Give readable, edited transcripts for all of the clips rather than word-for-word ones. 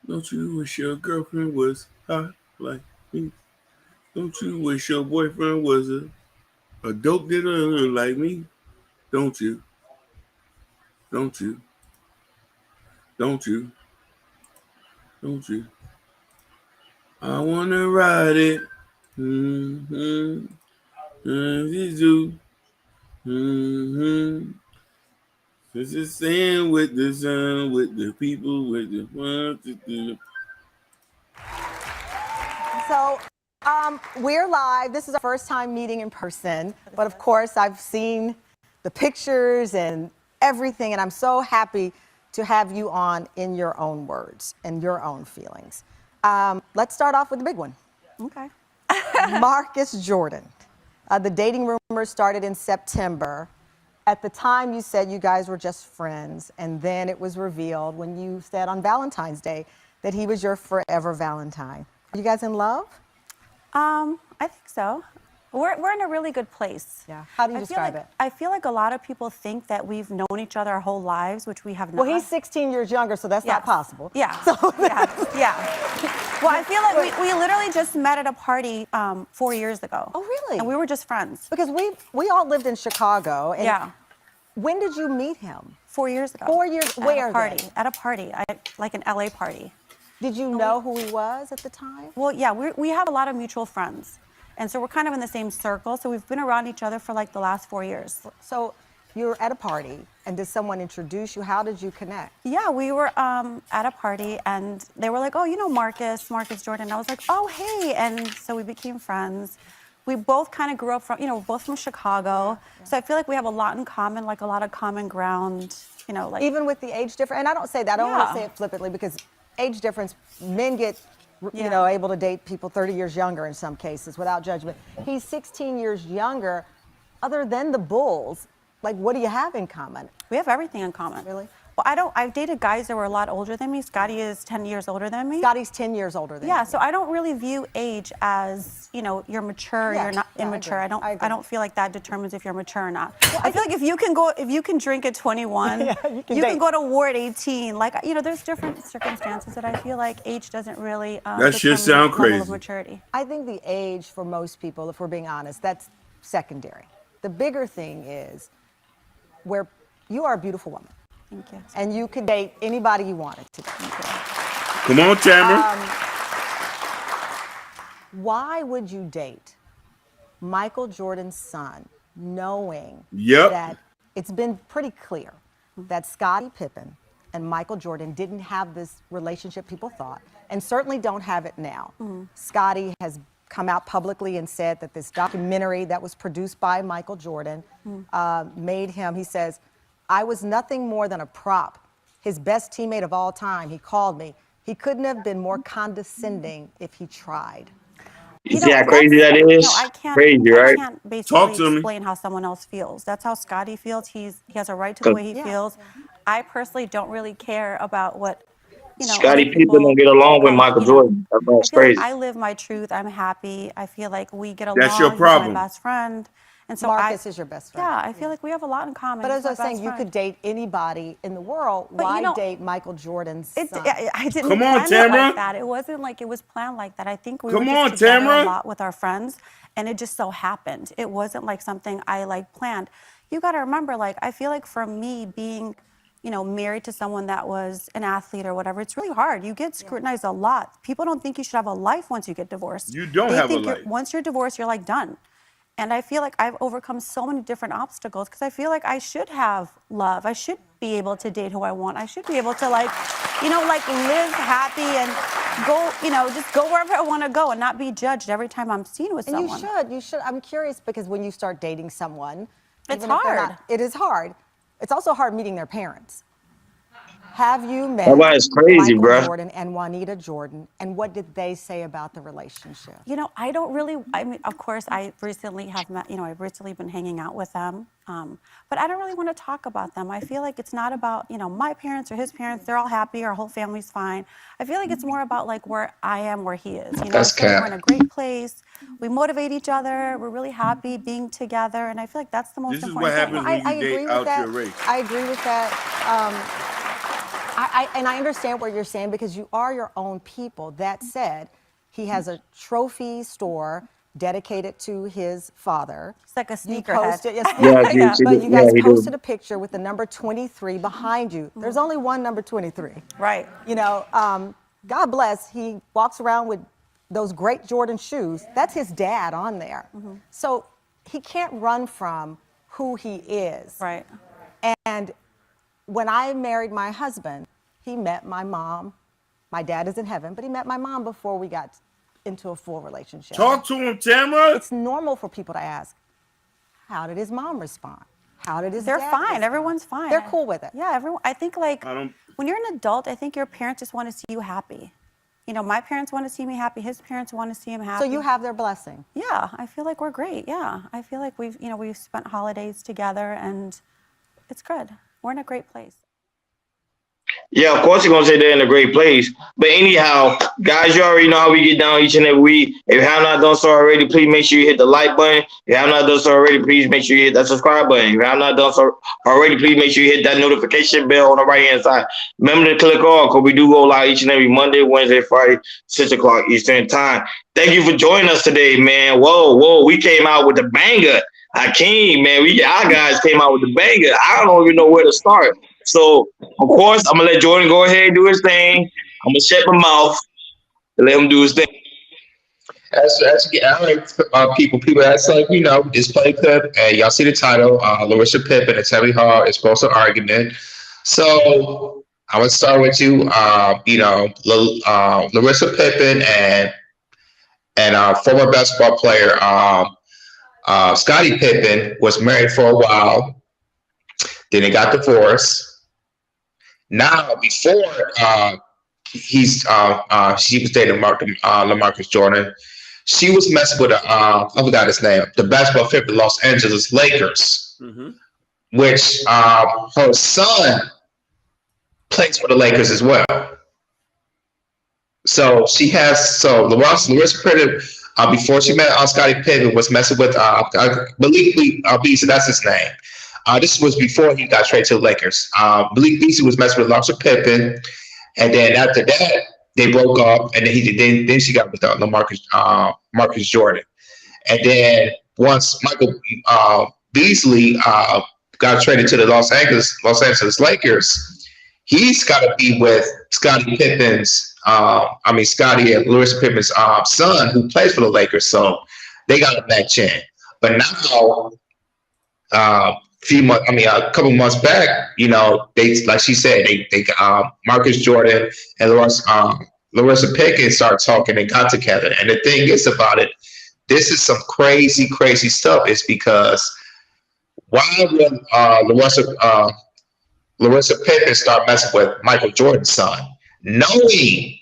Don't you wish your girlfriend was hot like me? Don't you wish your boyfriend was a dope dealer like me? Don't you? Don't you? Don't you? Don't you? I wanna ride it. Mm-hmm. Mm-hmm. Mm-hmm. This is saying with the sun, with the people, with the one to do. So we're live. This is our first time meeting in person. But of course, I've seen the pictures and everything. And I'm so happy to have you on in your own words and your own feelings. Let's start off with the big one. Okay. Marcus Jordan. The dating rumors started in September. At the time, you said you guys were just friends. And then it was revealed when you said on Valentine's Day that he was your forever Valentine. Are you guys in love? I think so. We're in a really good place. Yeah. How do you describe it? I feel like a lot of people think that we've known each other our whole lives, which we have not. Well, he's 16 years younger, so that's not possible. Yeah. So yeah. Well, I feel like we literally just met at a party 4 years ago. Oh, really? And we were just friends. Because we all lived in Chicago. And Yeah. When did you meet him? 4 years ago. 4 years. Where? At a party. Like an LA party. Did you know who he was at the time? Well, yeah, we have a lot of mutual friends. And so we're kind of in the same circle. So we've been around each other for like the last 4 years. So you were at a party, and did someone introduce you? How did you connect? Yeah, we were at a party, and they were like, oh, you know Marcus Jordan. I was like, oh, hey. And so we became friends. We both kind of grew up we're both from Chicago. So I feel like we have a lot in common, like a lot of common ground, like. Even with the age difference, and I don't say that, I don't want to say it flippantly, because age difference, men get, able to date people 30 years younger in some cases without judgment. He's 16 years younger. Other than the Bulls, like, what do you have in common? We have everything in common. Really? Well, I've dated guys that were a lot older than me. Scotty is 10 years older than me. Scotty's 10 years older than you. Yeah, so I don't really view age as, you're mature, you're not immature. I don't feel like that determines if you're mature or not. Well, I feel like if you can drink at 21, you can go to war at 18. Like, there's different circumstances that I feel like age doesn't really That shit sound crazy. Level of maturity. I think the age for most people, if we're being honest, that's secondary. The bigger thing is where you are a beautiful woman. Thank you. And you could date anybody you wanted to date. Come on, Tamron. Why would you date Michael Jordan's son, knowing that it's been pretty clear that Scottie Pippen and Michael Jordan didn't have this relationship people thought, and certainly don't have it now? Scottie has come out publicly and said that this documentary that was produced by Michael Jordan made him, he says, I was nothing more than a prop, his best teammate of all time. He called me. He couldn't have been more condescending if he tried. You see how crazy that is? Crazy, right? I can't basically explain how someone else feels. That's how Scottie feels. He has a right to the way he feels. I personally don't really care about what, Scottie Pippen don't get along with Michael Jordan. That's crazy. I live my truth. I'm happy. I feel like we get along. That's your problem. He's my best friend. And so Marcus is your best friend. Yeah, I feel like we have a lot in common. But as I was saying, you could date anybody in the world. Why date Michael Jordan's son? I didn't Come on, plan it Tamron. like that. It wasn't like it was planned like that. I think we were Come just on, together Tamron. a lot with our friends, and it just so happened. It wasn't like something I planned. You got to remember, I feel like for me being, married to someone that was an athlete or whatever, it's really hard. You get scrutinized a lot. People don't think you should have a life once you get divorced. You don't have a life. Once you're divorced, you're done. And I feel like I've overcome so many different obstacles because I feel like I should have love. I should be able to date who I want. I should be able to live happy and go, just go wherever I want to go and not be judged every time I'm seen with someone. And you should. I'm curious because when you start dating someone, it's hard. It is hard. It's also hard meeting their parents. Have you met crazy, Michael Jordan and Juanita Jordan, and what did they say about the relationship? I don't really, of course, I recently have met, I've recently been hanging out with them, but I don't really want to talk about them. I feel like it's not about, my parents or his parents. They're all happy. Our whole family's fine. I feel like it's more about, where I am, where he is. That's we're in a great place. We motivate each other. We're really happy being together, and I feel like that's the most important thing. This is what happens when you date out your race. I agree with that. I understand what you're saying because you are your own people. That said, he has a trophy store dedicated to his father. It's like a You sneakerhead. posted, yes, Yeah, but you guys he do. posted a picture with the number 23 behind you. There's only one number 23. Right. You know, God bless, he walks around with those great Jordan shoes. That's his dad on there. So he can't run from who he is. Right. And when I married my husband, he met my mom. My dad is in heaven, but he met my mom before we got into a full relationship. Talk to him, Tamron. It's normal for people to ask, how did his mom respond? How did his They're dad fine. respond? Everyone's fine. They're cool with it. Yeah, everyone. I think like I don't- when you're an adult, I think your parents just want to see you happy. You know, my parents want to see me happy. His parents want to see him happy. So you have their blessing. Yeah, I feel like we're great. Yeah, I feel like we've spent holidays together and it's good. We're in a great place. Yeah, of course you're gonna say they're in a great place. But anyhow, guys, you already know how we get down each and every week. If you have not done so already, please make sure you hit the like button. If you have not done so already, please make sure you hit that subscribe button. If you have not done so already, please make sure you hit that notification bell on the right hand side. Remember to click on because we do go live each and every Monday, Wednesday, Friday, 6 o'clock Eastern time. Thank you for joining us today, man. Whoa, we came out with the banger. Hakeem, man, our guys came out with the banger. I don't even know where to start. So, of course, I'm going to let Jordan go ahead and do his thing. I'm going to shut my mouth and let him do his thing. People, that's like, this play clip, and y'all see the title, Larsa Pippen and Tamron Hall is supposed to argument. So, I would start with you, Larsa Pippen and former basketball player, Scottie Pippen was married for a while. Then they got divorced. Now, before she was dating LaMarcus Jordan, she was messing with I forgot his name, the basketball player for the Los Angeles Lakers, which her son plays for the Lakers as well. So Larsa Pippen, before she met Scottie Pippen, was messing with I believe Beasley, that's his name. This was before he got traded to the Lakers. Malik Beasley was messing with Larsa Pippen, and then after that they broke up, and then she got with Marcus Jordan, and then once Michael Beasley got traded to the Los Angeles Lakers, he's got to be with Scottie Pippen's. Scottie and Larsa Pippen's son, who plays for the Lakers, so they got a match in. But now, a couple months back, they, like she said, they Marcus Jordan and Larsa Pippen started talking and got together. And the thing is about it, this is some crazy, crazy stuff. It's because why would Larsa Pippen start messing with Michael Jordan's son, knowing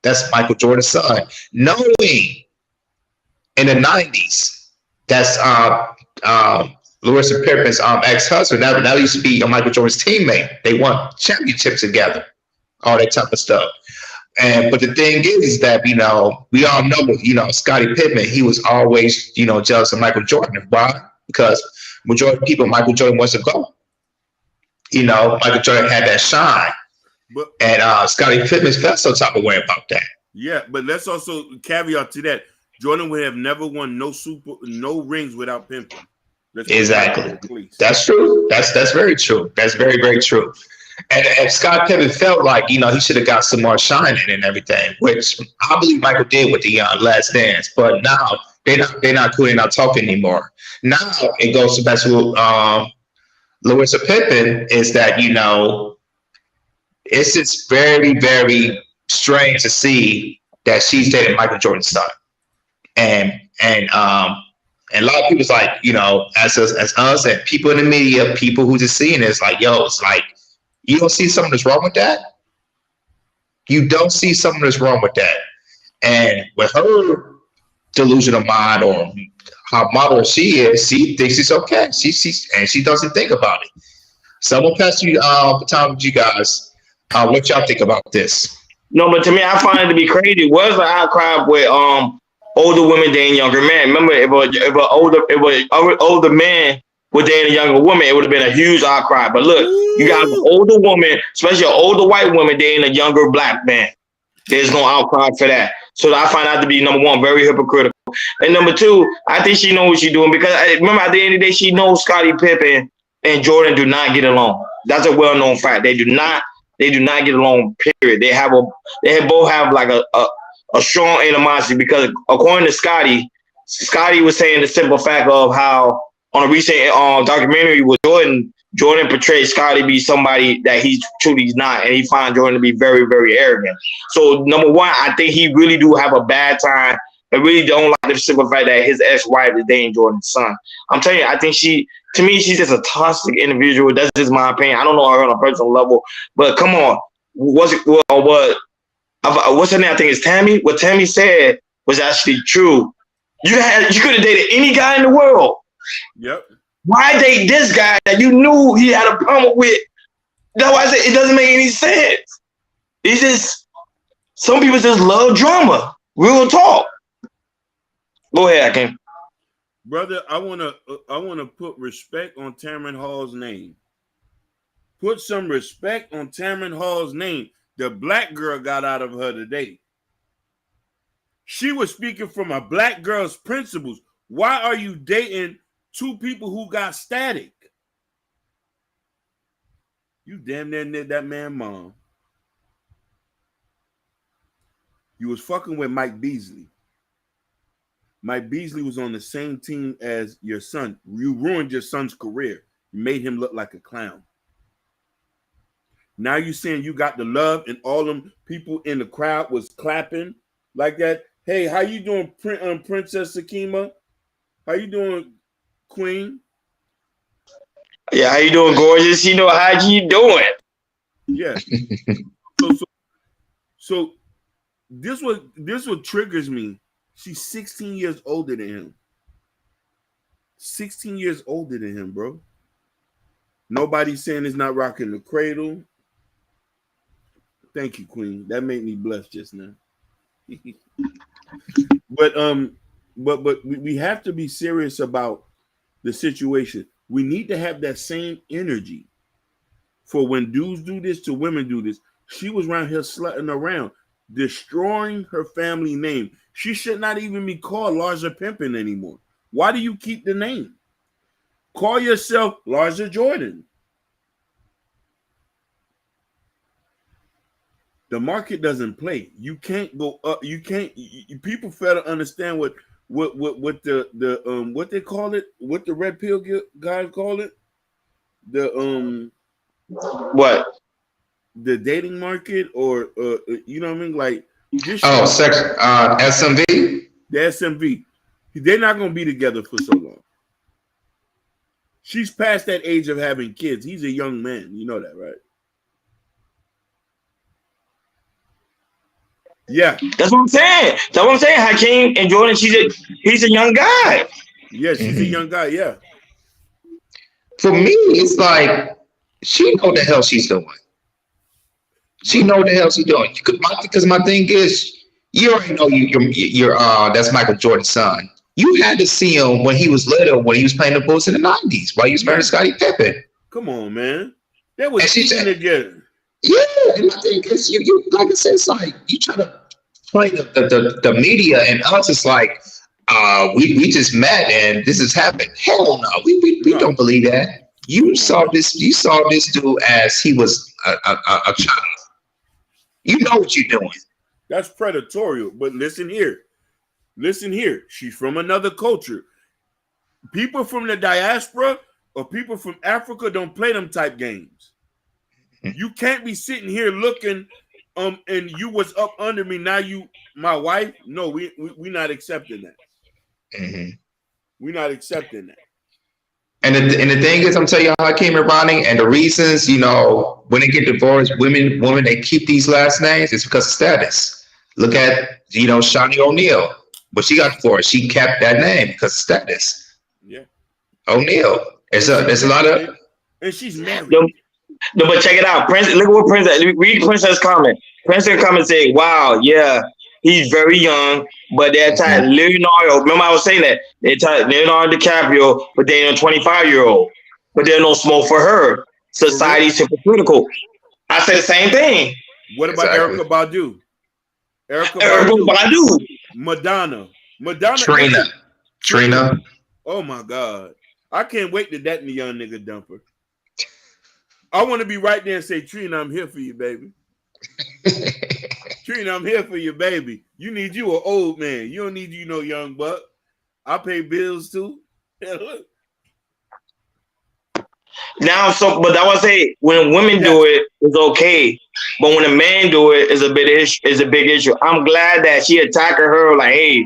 that's Michael Jordan's son, knowing in the 90s that's Larsa Pippen's ex-husband. That used to be Michael Jordan's teammate. They won championships together, all that type of stuff. But the thing is that, we all know, Scottie Pippen, he was always, jealous of Michael Jordan. Why? Because majority of people, Michael Jordan wants to go. Michael Jordan had that shine. And Scottie Pippen felt some type of way about that. Yeah, but let's also caveat to that. Jordan would have never won no rings without Pippen. Exactly. That's true. That's very true. That's very, very true. And Scott Pippen felt like, he should have got some more shining and everything, which I believe Michael did with the Last Dance. But now they're not cool, they're not talking anymore. Now it goes back to Larsa Pippen, is that, it's just very, very strange to see that she's dating Michael Jordan's son. And a lot of people's like, as us and people in the media, people who just seeing this, like, it's like, you don't see something that's wrong with that? You don't see something that's wrong with that. And with her delusional mind, or how model she is, she thinks it's okay. And she doesn't think about it. So I'm gonna pass you the time with you guys. What y'all think about this? No, but to me, I find it to be crazy. It was an outcry with older women dating younger men. Remember, if an older man with dating a younger woman, it would have been a huge outcry. But look, you got an Ooh. older woman, especially an older white woman dating a younger black man. There's no outcry for that. So I find out to be number one, very hypocritical. And number two, I think she knows what she's doing because remember at the end of the day, she knows Scottie Pippen and Jordan do not get along. That's a well-known fact. They do not get along, period. They both have like a strong animosity because according to Scottie was saying the simple fact of how on a recent documentary with Jordan portrayed Scottie be somebody that he truly is not, and he finds Jordan to be very, very arrogant. So number one, I think he really do have a bad time. I really don't like the simple fact that his ex-wife is dating Jordan's son. I'm telling you, I think she's just a toxic individual. That's just my opinion. I don't know her on a personal level, but come on, what's her name? I think it's Tammy. What Tammy said was actually true. You could have dated any guy in the world. Yep. Why date this guy that you knew he had a problem with? That's why I said it doesn't make any sense. It's just some people just love drama. Real talk. Go ahead, Akim. Brother, I wanna put respect on Tamron Hall's name. Put some respect on Tamron Hall's name. The black girl got out of her today. She was speaking from a black girl's principles. Why are you dating two people who got static? You damn near knit that man mom. You was fucking with Mike Beasley. Mike Beasley was on the same team as your son. You ruined your son's career. You made him look like a clown. Now you saying you got the love and all them people in the crowd was clapping like that. Hey, how you doing, Princess Sakima? How you doing, Queen? Yeah, how you doing, gorgeous? You know, how you doing? Yeah. So this what triggers me. She's 16 years older than him. 16 years older than him, bro. Nobody's saying it's not rocking the cradle. Thank you, Queen. That made me blush just now. But we have to be serious about the situation. We need to have that same energy for when dudes do this to women do this. She was around here slutting around, destroying her family name. She should not even be called Larsa Pippen anymore. Why do you keep the name? Call yourself Larsa Jordan. The market doesn't play. You can't go up. You can't. People fail to understand what the what they call it. What the red pill guys call it. What? The dating market, or you know what I mean? Like this. SMV. The SMV. They're not gonna be together for so long. She's past that age of having kids. He's a young man. You know that, right? Yeah, that's what I'm saying. That's what I'm saying. Hakeem and Jordan, he's a young guy. Yeah, she's a young guy. Yeah. For me, it's like she know the hell she's doing. She know the hell she's doing. Because my thing is, you already know you're that's Michael Jordan's son. You had to see him when he was little, when he was playing the Bulls in the 90s, while he was married to Scottie Pippen. Come on, man. That was eating together. Yeah, and I think it's you like I said, it's like you try to play the media and us. It's like we just met and this has happened. Hell no, we don't believe that. You saw this dude as he was a child. You know what you're doing. That's predatorial. But listen here. She's from another culture. People from the diaspora or people from Africa don't play them type games. You can't be sitting here looking, and you was up under me. Now you my wife. No, we not accepting that. Mm-hmm. We're not accepting that. And the thing is, I'm telling you how I came and Ronnie, and the reasons, when they get divorced, women, they keep these last names, it's because of status. Look at, Shawnee O'Neal. What she got for it, she kept that name because of status. Yeah. O'Neal. There's a lot of... And she's married. No, but check it out. Prince, look what Princess, read Princess comment. Princess comment saying, wow, yeah, He's very young, but they're tied Leonardo. Remember I was saying that they're tied Leonardo DiCaprio, but they're a 25-year-old. But there's no smoke for her. Society's hypocritical. I said the same thing. What about Erykah Badu? Erykah Badu. Madonna. Trina. Oh my God. I can't wait to that young nigga dumper. I want to be right there and say, Trina, I'm here for you, baby. Trina, I'm here for you, baby. You need you an old man. You don't need you no young buck. I pay bills too. Now, but I would say when women do it, it's okay. But when a man do it, it's a big issue. I'm glad that she attacked her like, hey,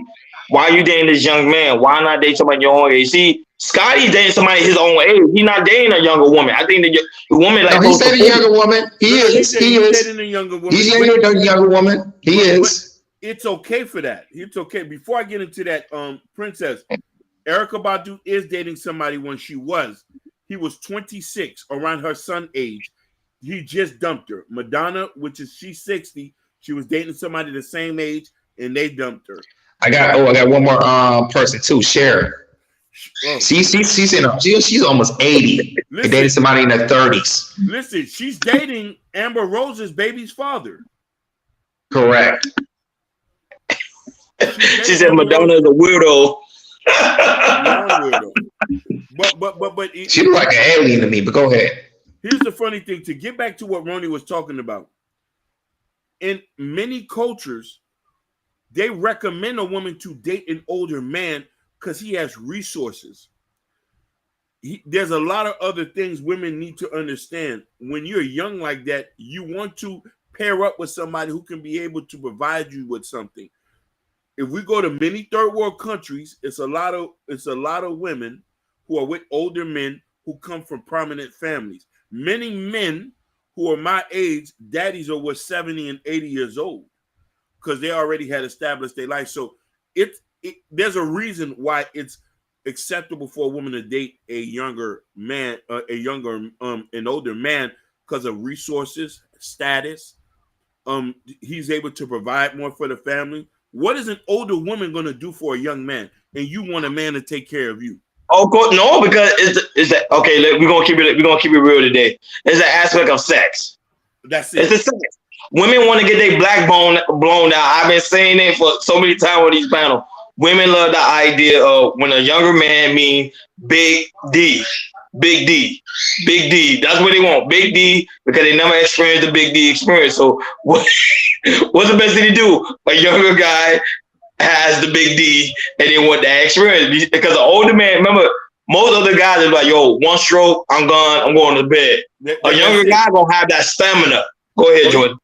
why are you dating this young man? Why not date somebody your own age? See, Scotty's dating somebody his own age. He's not dating a younger woman. I think the woman like he's dating a younger woman. He is. Dating a younger woman. He's dating a younger woman. He is. It's okay for that. It's okay. Before I get into that, Princess, Erykah Badu is dating somebody when he was 26, around her son age. He just dumped her. Madonna, she's 60. She was dating somebody the same age, and they dumped her. I got one more person too. Cher. She's almost 80. Listen, dating somebody in their 30s. Listen, she's dating Amber Rose's baby's father. Correct. She said Madonna is a weirdo. But she looks like an alien to me. But go ahead. Here's the funny thing. To get back to what Ronnie was talking about, in many cultures, they recommend a woman to date an older man because he has resources. There's a lot of other things women need to understand. When you're young like that, you want to pair up with somebody who can be able to provide you with something. If we go to many third world countries, it's a lot of women who are with older men who come from prominent families. Many men who are my age, daddies are 70 and 80 years old because they already had established their life. So there's a reason why it's acceptable for a woman to date a younger man, an older man, because of resources, status. He's able to provide more for the family. What is an older woman going to do for a young man? And you want a man to take care of you? Oh, no, because it's that okay. We're gonna keep it real today. It's an aspect of sex. That's it. It's a sex. Women want to get their black bone blown out. I've been saying it for so many times on these panels. Women love the idea of when a younger man means big D. Big D. Big D. That's what they want. Big D, because they never experienced the big D experience. So what's the best thing to do? A younger guy has the big D and they want that experience. Because an older man, remember, most other guys are like, yo, one stroke, I'm gone, I'm going to bed. A younger guy gonna have that stamina. Go ahead, Jordan.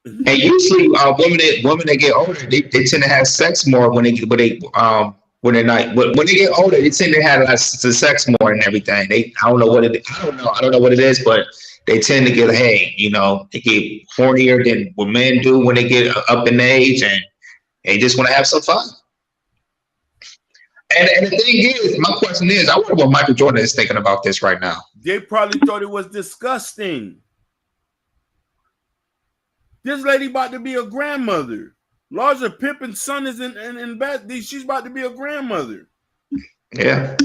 And usually, women that get older, they tend to have sex more when they're not. When they get older, they tend to have the sex more and everything. I don't know what it is, but they tend to get they get hornier than what men do when they get up in age, and they just want to have some fun. And the thing is, my question is, I wonder what Michael Jordan is thinking about this right now. They probably thought it was disgusting. This lady about to be a grandmother. Larsa Pippen's son is in bed. She's about to be a grandmother. Yeah.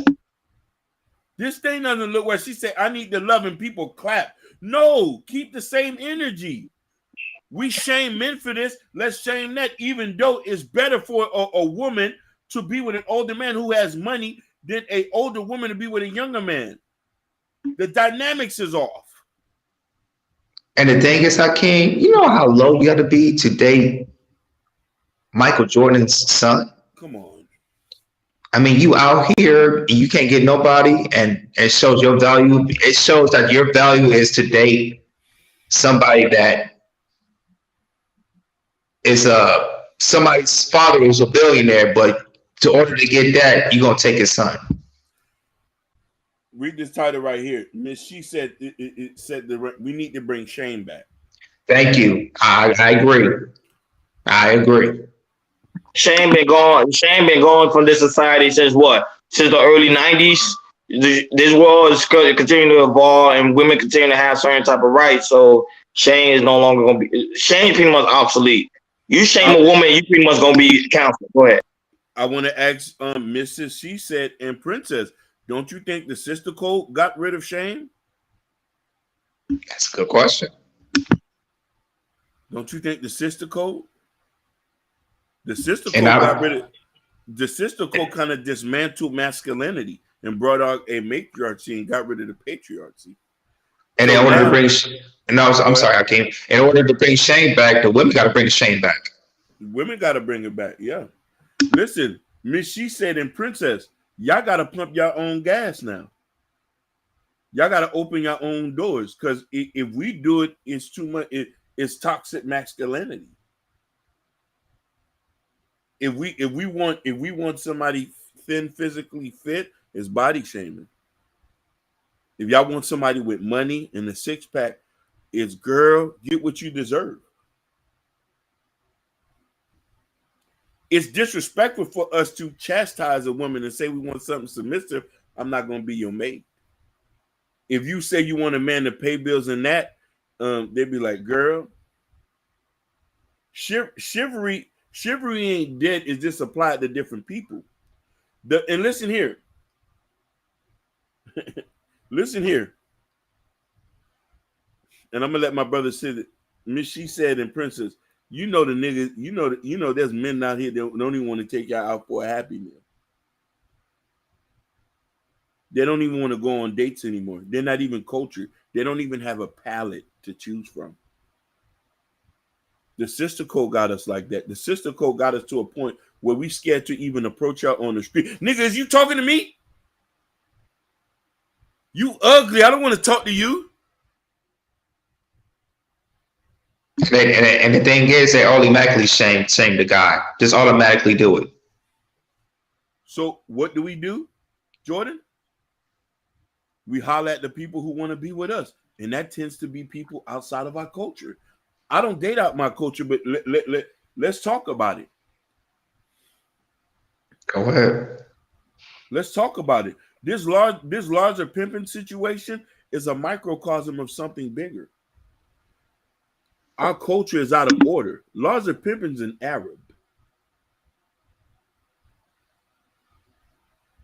This thing doesn't look where she said, I need the love and people clap. No, keep the same energy. We shame men for this. Let's shame that, even though it's better for a woman to be with an older man who has money than an older woman to be with a younger man. The dynamics is off. And the thing is, Hakeem, you know how low we got to be to date Michael Jordan's son? Come on. I mean, you out here and you can't get nobody, and it shows your value. It shows that your value is to date somebody that is somebody's father is a billionaire, but in order to get that, you're gonna take his son. Read this title right here. Miss She said it said we need to bring shame back. Thank you. I agree. Shame been gone from this society since what? Since the early 90s. This world is continuing to evolve, and women continue to have certain type of rights. So shame is no longer going to be. Shame is pretty much obsolete. You shame a woman, you pretty much gonna be counseled. Go ahead. I want to ask Mrs. She said and Princess, don't you think the sister code got rid of shame? That's a good question. Don't you think the sister code? The sister And code got rid of the sister code kind of dismantled masculinity and brought out a matriarchy and got rid of the patriarchy. And So in order now, to bring, no, I'm sorry, I came. In order to bring shame back, the women got to bring the shame back. women got to bring it back. Yeah. Listen, Miss She said and Princess, y'all got to pump your own gas now. Y'all got to open your own doors because if we do it, it's too much. It's toxic masculinity. If we want somebody thin, physically fit, it's body shaming. If y'all want somebody with money and a six pack, it's girl, get what you deserve. It's disrespectful for us to chastise a woman and say we want something submissive. I'm not going to be your mate. If you say you want a man to pay bills and that, they'd be like, girl, chivalry ain't dead. It's just applied to different people. And listen here. Listen here. And I'm gonna let my brother say that. Miss She said and Princess, you know the niggas, you know there's men out here that don't even want to take y'all out for a happy meal. They don't even want to go on dates anymore. They're not even cultured. They don't even have a palette to choose from. The sister code got us like that. The sister code got us to a point where we scared to even approach y'all on the street. Nigga, is you talking to me? You ugly. I don't want to talk to you. And the thing is, they automatically shame the guy. Just automatically do it. So what do, Jordan? We holler at the people who want to be with us. And that tends to be people outside of our culture. I don't date out my culture, but let's talk about it. Go ahead. Let's talk about it. This Larsa Pippen situation is a microcosm of something bigger. Our culture is out of order. Larsa Pippen's an Arab.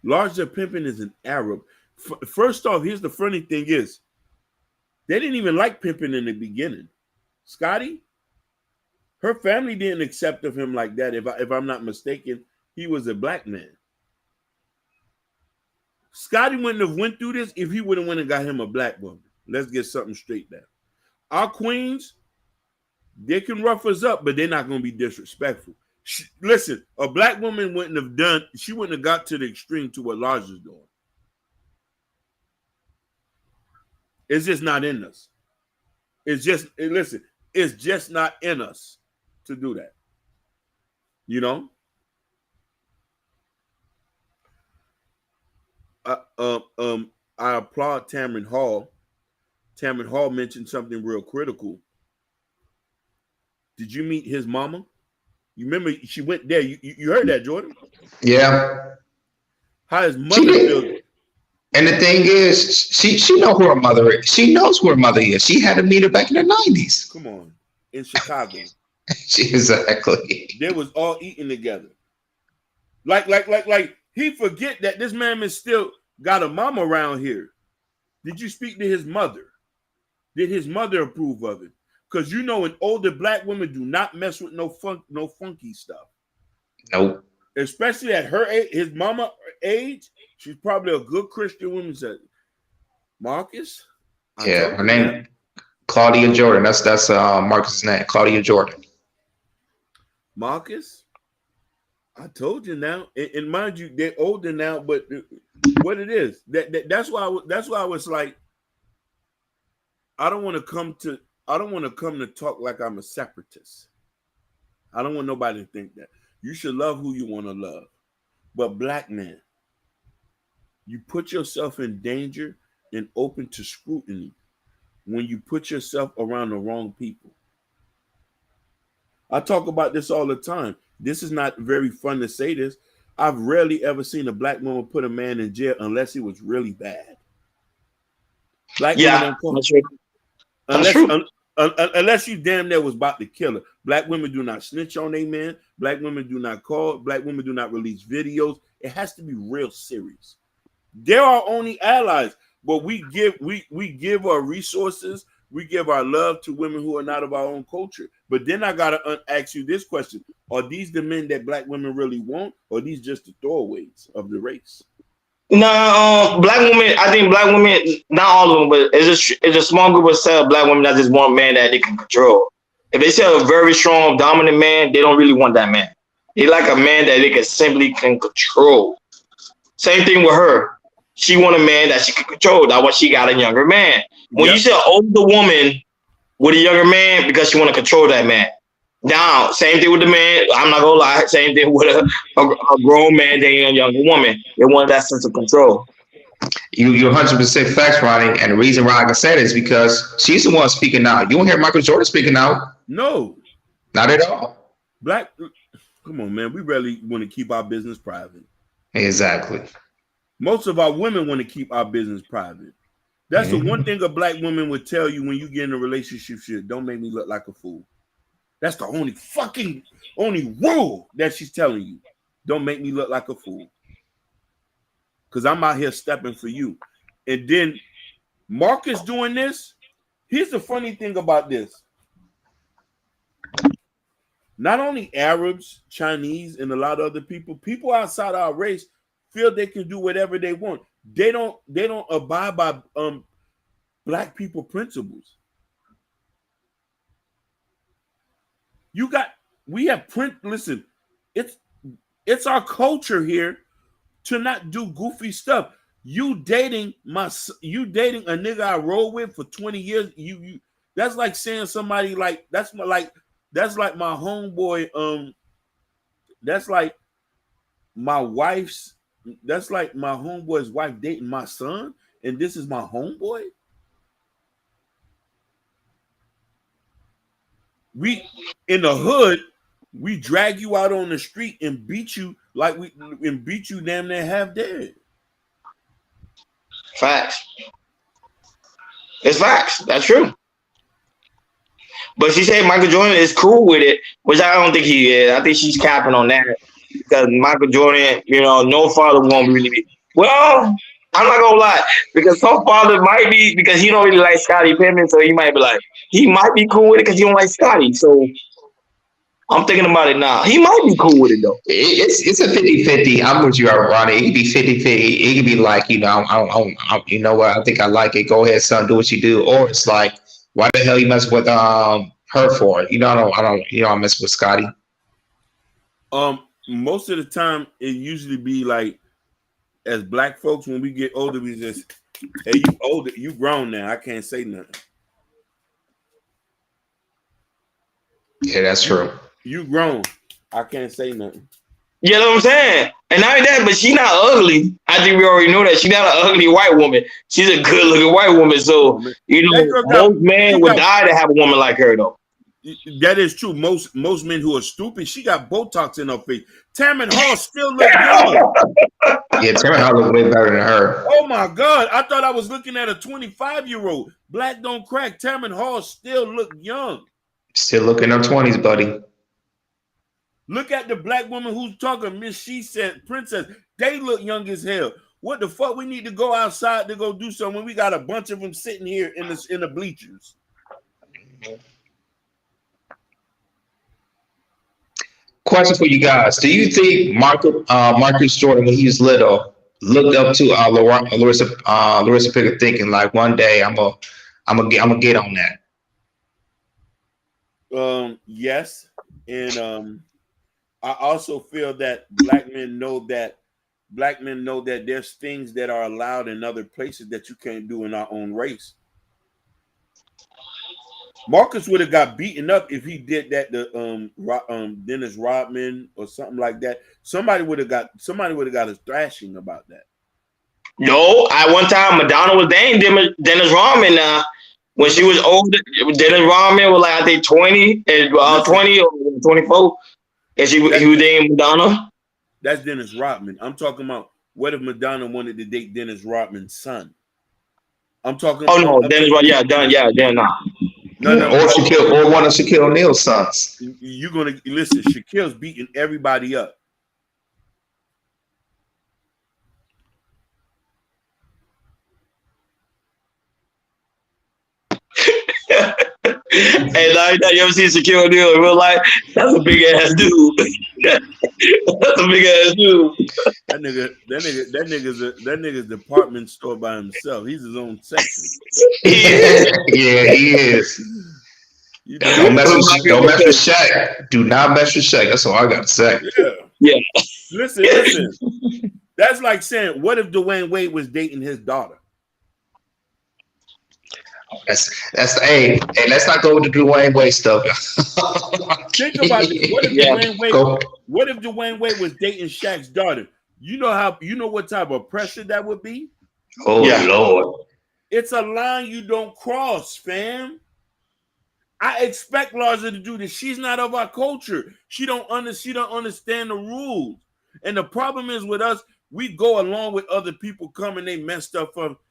Larsa Pippen is an Arab. First off, here's the funny thing is, they didn't even like Pippen in the beginning. Scotty, her family didn't accept of him like that. If I'm not mistaken, he was a black man. Scotty wouldn't have went through this if he would have went and got him a black woman. Let's get something straight there. Our queens, they can rough us up, but they're not going to be disrespectful. Listen, a black woman wouldn't have got to the extreme to what Larsa's doing. It's just not in us. It's just not in us to do that. You know? I applaud Tamron Hall. Tamron Hall mentioned something real critical. Did you meet his mama? You remember she went there. You heard that, Jordan? Yeah. How his mother feels. And the thing is, she know who her mother is. She knows who her mother is. She had to meet her back in the 90s. Come on. In Chicago. Exactly. They was all eating together. Like he forget that this man is still got a mama around here. Did you speak to his mother? Did his mother approve of it? Because you know, an older black woman do not mess with no funky stuff. Nope. Especially at her age, his mama age, she's probably a good Christian woman. Said, Marcus. Yeah, her name Claudia Jordan. That's Marcus's name, Claudia Jordan. Marcus, I told you now, and mind you, they're older now, but what it is that's why I was like, I don't want to come to talk like I'm a separatist. I don't want nobody to think that. You should love who you want to love. But black man, you put yourself in danger and open to scrutiny when you put yourself around the wrong people. I talk about this all the time. This is not very fun to say this. I've rarely ever seen a black woman put a man in jail unless he was really bad. Black women don't call. Unless you damn near was about to kill her. Black women do not snitch on their men. Black women do not call. Black women do not release videos. It has to be real serious. They're our only allies, but we give our resources, we give our love to women who are not of our own culture. But then I gotta ask you this question: are these the men that black women really want, or are these just the throwaways of the race? No, black women. I think black women, not all of them, but it's a small group of black women that just want a man that they can control. If they see a very strong, dominant man, they don't really want that man. They like a man that they can control. Same thing with her. She want a man that she can control. That's why she got a younger man. When you see an older woman with a younger man, because she want to control that man. Now, same thing with the man. I'm not gonna lie. Same thing with a grown man dating a younger woman. They want that sense of control. You're 100% facts, Ronnie. And the reason why I can say that is because she's the one speaking out. You don't hear Michael Jordan speaking out. No, not at all. Come on, man. We really want to keep our business private. Exactly. Most of our women want to keep our business private. That's the one thing a black woman would tell you when you get in a relationship. Shit, don't make me look like a fool. That's the only rule that she's telling you. Don't make me look like a fool. Because I'm out here stepping for you. And then Marcus doing this. Here's the funny thing about this. Not only Arabs, Chinese, and a lot of other people outside our race feel they can do whatever they want. They don't abide by black people principles. Listen, it's our culture here to not do goofy stuff. You dating a nigga I roll with for 20 years, you that's like saying somebody like that's like my homeboy, that's like my homeboy's wife dating my son, and this is my homeboy. We in the hood, we drag you out on the street and beat you damn near half dead. Facts. It's facts. That's true. But she said Michael Jordan is cool with it, which I don't think he is. I think she's capping on that because Michael Jordan, no father won't really be. Well, I'm not gonna lie, because some father might be, because he don't really like Scottie Pippen, so he might be like, he might be cool with it because he don't like Scottie. So I'm thinking about it now. He might be cool with it though. It's a 50-50. I'm with you, Ronnie. It could be 50-50. It could be like, I you know what? I think I like it. Go ahead, son. Do what you do. Or it's like, why the hell you mess with her for? I don't mess with Scottie. Most of the time, it usually be like, as black folks, when we get older, we just, hey, you older, you grown now. I can't say nothing. Yeah, that's true. You grown. I can't say nothing. You know what I'm saying? And not only that, but she not ugly. I think we already know that. She's not an ugly white woman. She's a good looking white woman. So, most men would die to have a woman like her, though. That is true. Most men who are stupid, she got Botox in her face. Tamron Hall still look young. Yeah, Tamron Hall look way better than her. Oh my God. I thought I was looking at a 25-year-old. Black don't crack. Tamron Hall still look young. Still looking in her 20s, buddy. Look at the black woman who's talking, Miss She Said, Princess. They look young as hell. What the fuck? We need to go outside to go do something when we got a bunch of them sitting here in the bleachers. Question for you guys: do you think Marcus Jordan, when he was little, looked up to Larsa Pippen, thinking like, one day I'm gonna get on that? Yes, and I also feel that black men know that there's things that are allowed in other places that you can't do in our own race. Marcus would have got beaten up if he did that to Dennis Rodman or something like that. Somebody would have got a thrashing about that. No, at one time Madonna was dating Dennis Rodman. When she was older, Dennis Rodman was like, I think 20 or 24, and he was dating Madonna. That's Dennis Rodman. I'm talking about, what if Madonna wanted to date Dennis Rodman's son? I'm talking. Oh no, Dennis Rodman. Yeah, no. No, no, or Shaquille, or one of Shaquille O'Neal's sons. You're gonna listen. Shaquille's beating everybody up. Hey, now you ever seen Shaquille O'Neal in real life? That's a big ass dude. That's a big ass dude. That nigga's department store by himself. He's his own section. Yeah, he is. Don't mess with Shaq. Do not mess with Shaq. That's all I gotta say. Yeah. Listen. That's like saying, what if Dwayne Wade was dating his daughter? That's hey, let's not go with the Dwayne Wade stuff. Think about this. What if Dwayne Wade was dating Shaq's daughter? You know what type of pressure that would be? Oh Lord. It's a line you don't cross, fam. I expect Larsa to do this. She's not of our culture. She don't understand the rules. And the problem is with us, we go along with other people coming, they mess stuff up.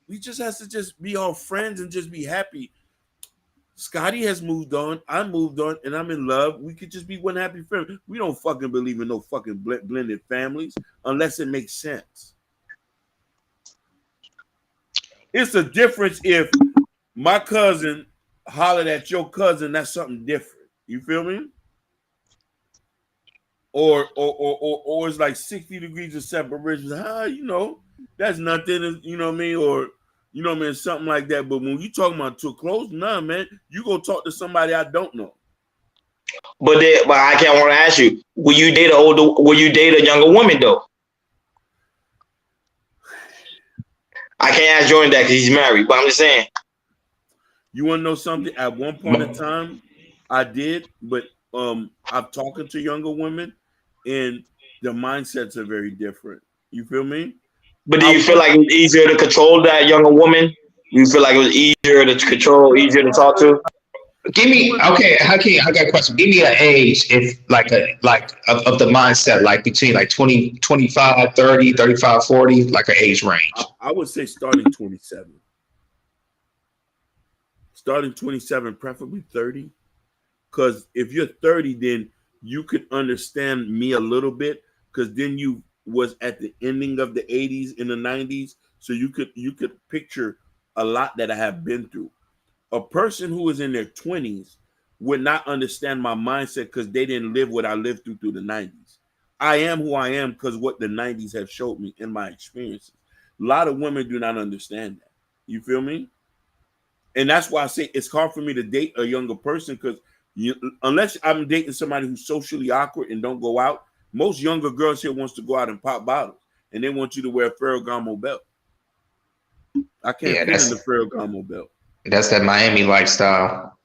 We just have to just be all friends and just be happy. Scotty has moved on. I moved on, and I'm in love. We could just be one happy family. We don't fucking believe in no fucking blended families unless it makes sense. It's a difference if my cousin hollered at your cousin. That's something different. You feel me? Or it's like 60 degrees of separation. That's nothing. You know what I mean? Or you know what I mean? Something like that. But when you talking about too close, nah, man, you go talk to somebody I don't know. But I can't want to ask you, will you date a younger woman though? I can't ask Jordan that because he's married, but I'm just saying. You want to know something? At one point in time, I did, but I'm talking to younger women, and the mindsets are very different. You feel me? But do you feel like it was easier to control that younger woman? You feel like it was easier to control, easier to talk to? Give me I got a question. Give me an age if of the mindset, like between like 20, 25, 30, 35, 40, like an age range. I would say starting 27. Starting 27, preferably 30. Because if you're 30, then you could understand me a little bit, because then you was at the ending of the 80s and the 90s. So you could picture a lot that I have been through. A person who is in their 20s would not understand my mindset because they didn't live what I lived through the 90s. I am who I am because what the 90s have showed me in my experiences. A lot of women do not understand that. You feel me? And that's why I say it's hard for me to date a younger person, because unless I'm dating somebody who's socially awkward and don't go out, most younger girls here wants to go out and pop bottles, and they want you to wear a Ferragamo belt. I can't fit in the Ferragamo belt. That's that Miami lifestyle.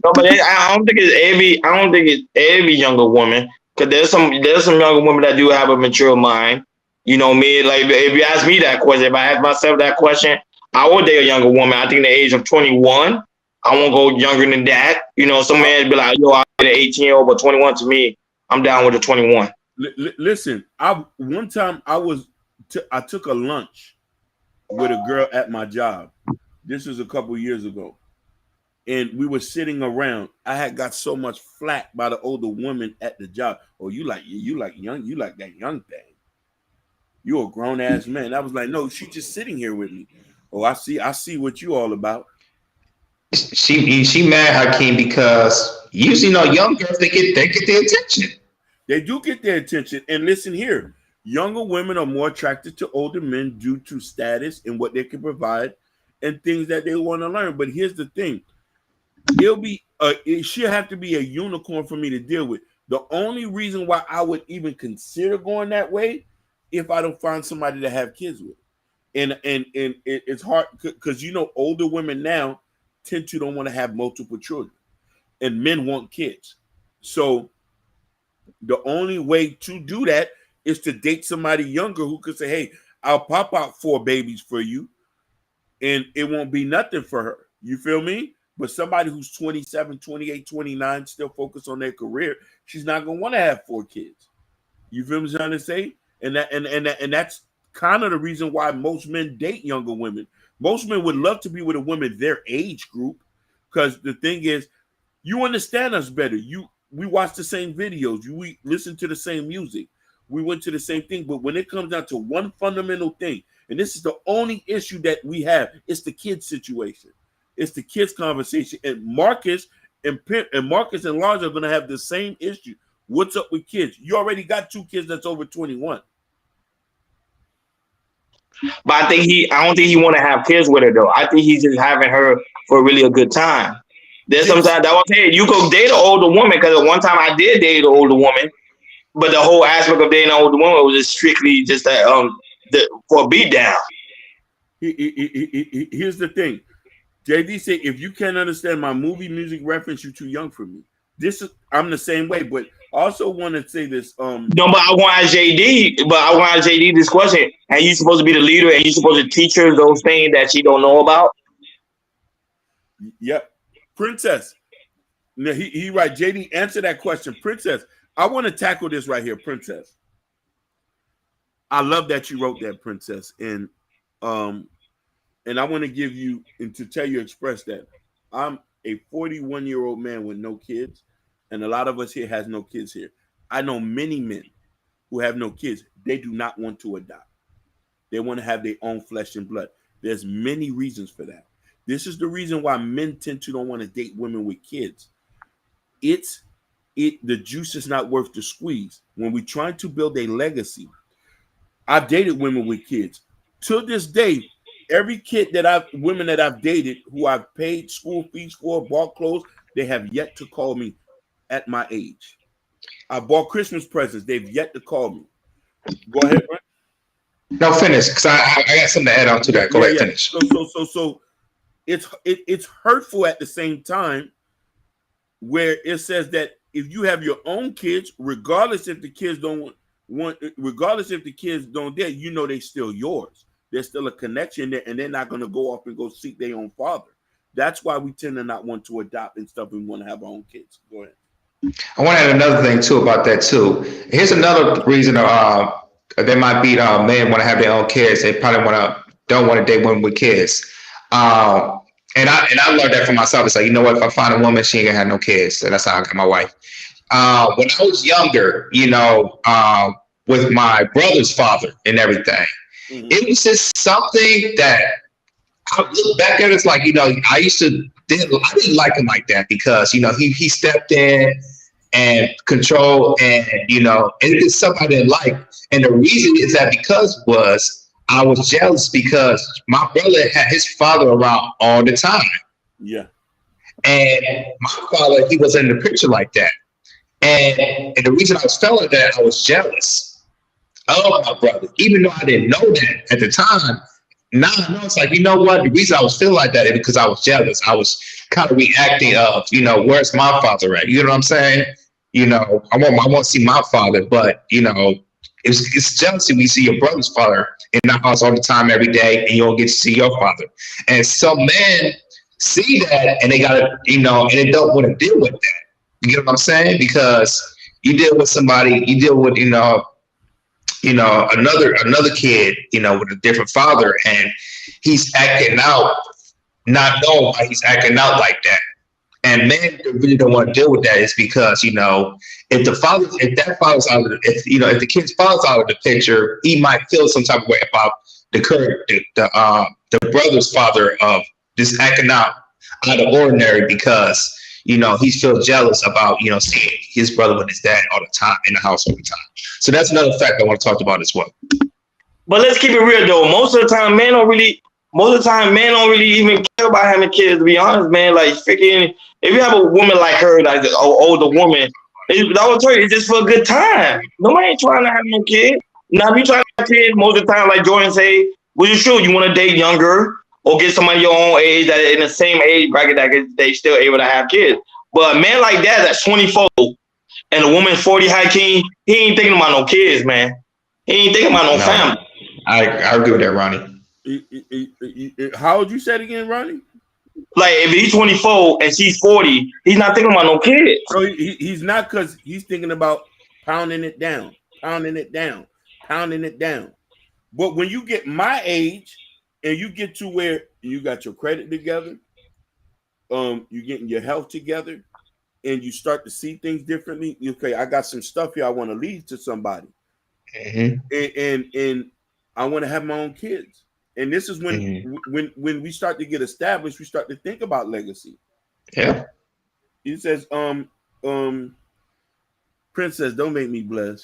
No, but I don't think it's every younger woman, because there's some younger women that do have a mature mind. You know me, like if you ask me that question, if I ask myself that question, I would date a younger woman. I think the age of 21. I won't go younger than that. You know, some man be like, yo, I did an 18-year-old, but 21 to me, I'm down with the 21. Listen, one time I took a lunch with a girl at my job. This was a couple years ago. And we were sitting around. I had got so much flack by the older women at the job. Oh, you like that young thing. You're a grown ass man. I was like, no, she's just sitting here with me. Oh, I see what you all about. She mad, Hakeem, because usually young girls they get their attention. They do get their attention. And listen here, younger women are more attracted to older men due to status and what they can provide and things that they want to learn. But here's the thing. She'll have to be a unicorn for me to deal with. The only reason why I would even consider going that way, if I don't find somebody to have kids with. And it's hard because older women now tend to don't want to have multiple children, and men want kids. So the only way to do that is to date somebody younger who could say, hey, I'll pop out 4 babies for you, and it won't be nothing for her. You feel me? But somebody who's 27, 28, 29, still focused on their career, she's not going to want to have 4 kids. You feel me? I'm trying to say? And that's kind of the reason why most men date younger women, Most men would love to be with a woman their age group, because the thing is, you understand us better. We watch the same videos. We listen to the same music. We went to the same thing. But when it comes down to one fundamental thing, and this is the only issue that we have, it's the kids situation. It's the kids conversation. And Marcus and Larsa are going to have the same issue. What's up with kids? You already got 2 kids that's over 21. But I don't think he want to have kids with her though. I think he's just having her for really a good time. There's sometimes that was saying you go date an older woman, because at one time I did date an older woman, but the whole aspect of dating an older woman was just strictly just that for a beat down. Here's the thing. JD said, if you can't understand my movie music reference, you're too young for me. I'm the same way, but I also want to say this. No, but I want to ask JD this question. And you supposed to be the leader, and you supposed to teach her those things that she don't know about? Yep. Princess. No, he right. JD, answer that question. Princess, I want to tackle this right here, Princess. I love that you wrote that, Princess. And I want to give you, and to tell you, express that I'm a 41-year-old man with no kids, and a lot of us here has no kids here. I know many men who have no kids. They do not want to adopt. They want to have their own flesh and blood. There's many reasons for that. This is the reason why men tend to don't want to date women with kids. The juice is not worth the squeeze. When we're trying to build a legacy, I've dated women with kids. To this day, every women that I've dated who I've paid school fees for, bought clothes, they have yet to call me at my age. I bought Christmas presents. They've yet to call me. Go ahead, Brent. No, finish, because I got something to add on to that. Go ahead, finish. So it's hurtful at the same time, where it says that if you have your own kids, regardless if the kids don't dare, you know they still yours. There's still a connection there, and they're not going to go off and go seek their own father. That's why we tend to not want to adopt and stuff, and we want to have our own kids. Go ahead. I want to add another thing too about that too. Here's another reason there might be men want to have their own kids. They probably don't want to date women with kids. And I learned that for myself. It's like, you know what? If I find a woman, she ain't gonna have no kids. So that's how I got my wife. When I was younger, with my brother's father and everything, it was just something that I look back at. It's like, I didn't like him like that, because he stepped in and controlled, and it's something I didn't like. And the reason is that I was jealous, because my brother had his father around all the time. Yeah. And my father, he wasn't in the picture like that. And the reason I was feeling that, I was jealous of my brother, even though I didn't know that at the time. Now I know, it's like, you know what? The reason I was feeling like that is because I was jealous. I was kind of reacting of, where's my father at? You know what I'm saying? I want to see my father, but, it's jealousy when you see your brother's father in the house all the time, every day, and you don't get to see your father. And some men see that, and they got to, and they don't want to deal with that. You get what I'm saying? Because you deal with somebody, another kid, with a different father, and he's acting out, not knowing why he's acting out like that. And men really don't want to deal with that. Is because, if the kid's father's out of the picture, he might feel some type of way about the brother's father of just acting out of the ordinary, because he feels jealous about seeing his brother with his dad all the time in the house all the time. So that's another fact I want to talk about as well. But let's keep it real though. Most of the time, men don't really even care about having kids. To be honest, man, like freaking, if you have a woman like her, like an older woman, I would tell you, it's just for a good time. Nobody ain't trying to have no kid. Now, if you try to have kids, most of the time, like Jordan say, well, you sure you want to date younger or get somebody your own age that in the same age bracket that they still able to have kids. But a man like that, that's 24, and a woman 40, high king, he ain't thinking about no kids, man. He ain't thinking about no family. I agree with that, Ronnie. How old you said again, Ronnie? Like, if he's 24 and she's 40, he's not thinking about no kids. So he's not, because he's thinking about pounding it down. But when you get my age, and you get to where you got your credit together, you getting your health together, and you start to see things differently. Okay, I got some stuff here I want to leave to somebody, and I want to have my own kids. And this is when we start to get established, we start to think about legacy. Yeah. He says, Princess, don't make me blush.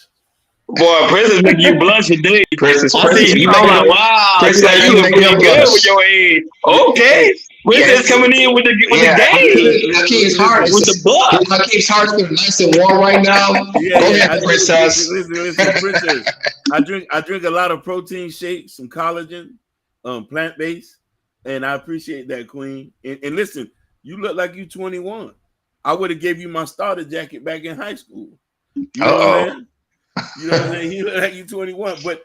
Boy, Princess make you blush today. Princess, I see you. you I'm make like, him, wow, Princess, you you look make pretty him good blush. with your age. Okay, Princess coming in with the game, Hakeem's heart with the buck. Hakeem's heart's nice and warm right now. Go ahead, Princess. Listen, Princess. I drink a lot of protein shakes, some collagen, plant based, and I appreciate that, Queen. And listen, you look like you 21. I would have gave you my starter jacket back in high school. You know what I'm saying? You know what I'm saying? You look like you 21. But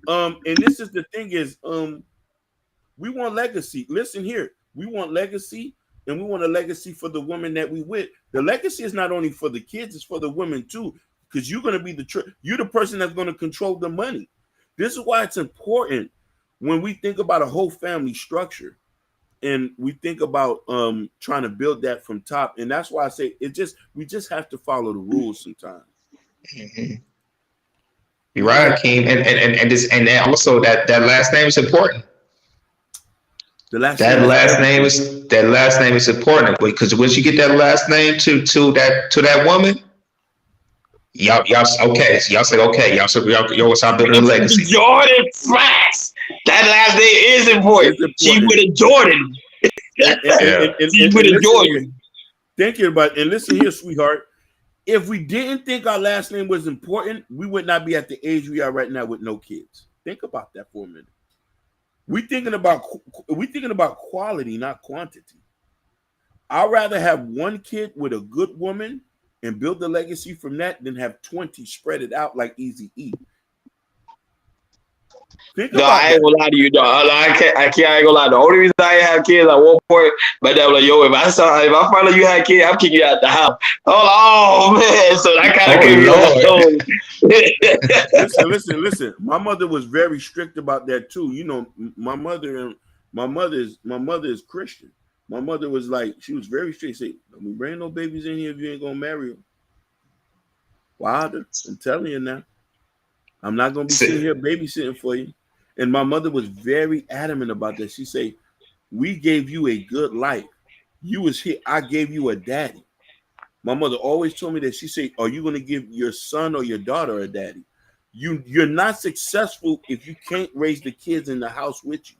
and this is the thing is we want legacy. Listen here, we want legacy, and we want a legacy for the woman that we with. The legacy is not only for the kids, it's for the women too, because you're gonna be you're the person that's gonna control the money. This is why it's important when we think about a whole family structure. And we think about trying to build that from top, and that's why I say we just have to follow the rules sometimes. You're right, Hakeem, and also that last name is important. That last name is important because once you get that last name to that woman, y'all okay. So y'all say okay. Y'all start building a legacy. Jordan facts. That last name is important. She with a Jordan. She's with a Jordan. Thinking about and listen here, sweetheart. If we didn't think our last name was important, we would not be at the age we are right now with no kids. Think about that for a minute. We're thinking about quality, not quantity. I'd rather have one kid with a good woman and build the legacy from that than have 20 spread it out like Easy E. I ain't gonna lie to you, dog. I ain't gonna lie. The only reason I ain't have kids at one point, but they were like, yo, if I find out you had kids, I'm kicking you out the house. Oh man, so I kind of listen. My mother was very strict about that too. You know, my mother is Christian. My mother was like, she was very strict. Say, don't bring no babies in here if you ain't gonna marry them. Wilder, I'm telling you now. I'm not gonna be sitting here babysitting for you. And my mother was very adamant about that. She said, we gave you a good life. You was here. I gave you a daddy. My mother always told me that. She said, are you going to give your son or your daughter a daddy? You're not successful if you can't raise the kids in the house with you.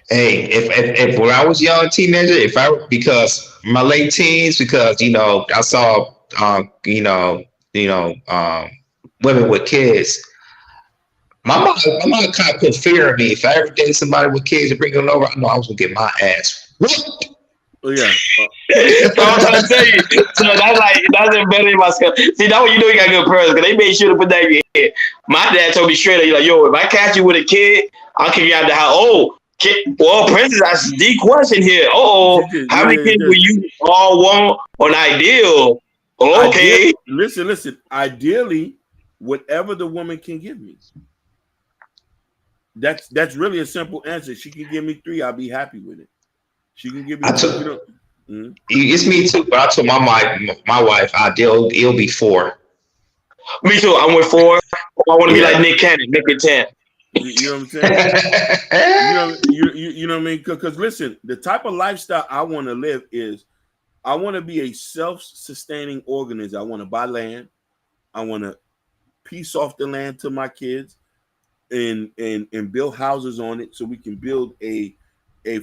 Hey, if when I was a young teenager, because my late teens, because I saw women with kids. My mom kind of put fear in me. If I ever dated somebody with kids and bring them over, I know I was gonna get my ass whooped. Oh yeah. So I'm trying to tell you. So that's embedded in my skull. See, that's when you know you got good parents because they made sure to put that in your head. My dad told me straight up, he's like, yo, if I catch you with a kid, I'll kick you out the house. Oh, well, Princess, that's the question here. How many kids will you all want on ideal? Okay. Listen. Ideally, whatever the woman can give me. That's really a simple answer. She can give me 3, I'll be happy with it. She can give me 2. It's me too, but I told my wife ideal it'll be 4. Me too. I went 4. I want to be like Nick Cannon, Nick at 10. You know what I'm saying? you know what I mean? Because listen, the type of lifestyle I want to live is I want to be a self-sustaining organism. I want to buy land. I want to piece off the land to my kids and build houses on it so we can build a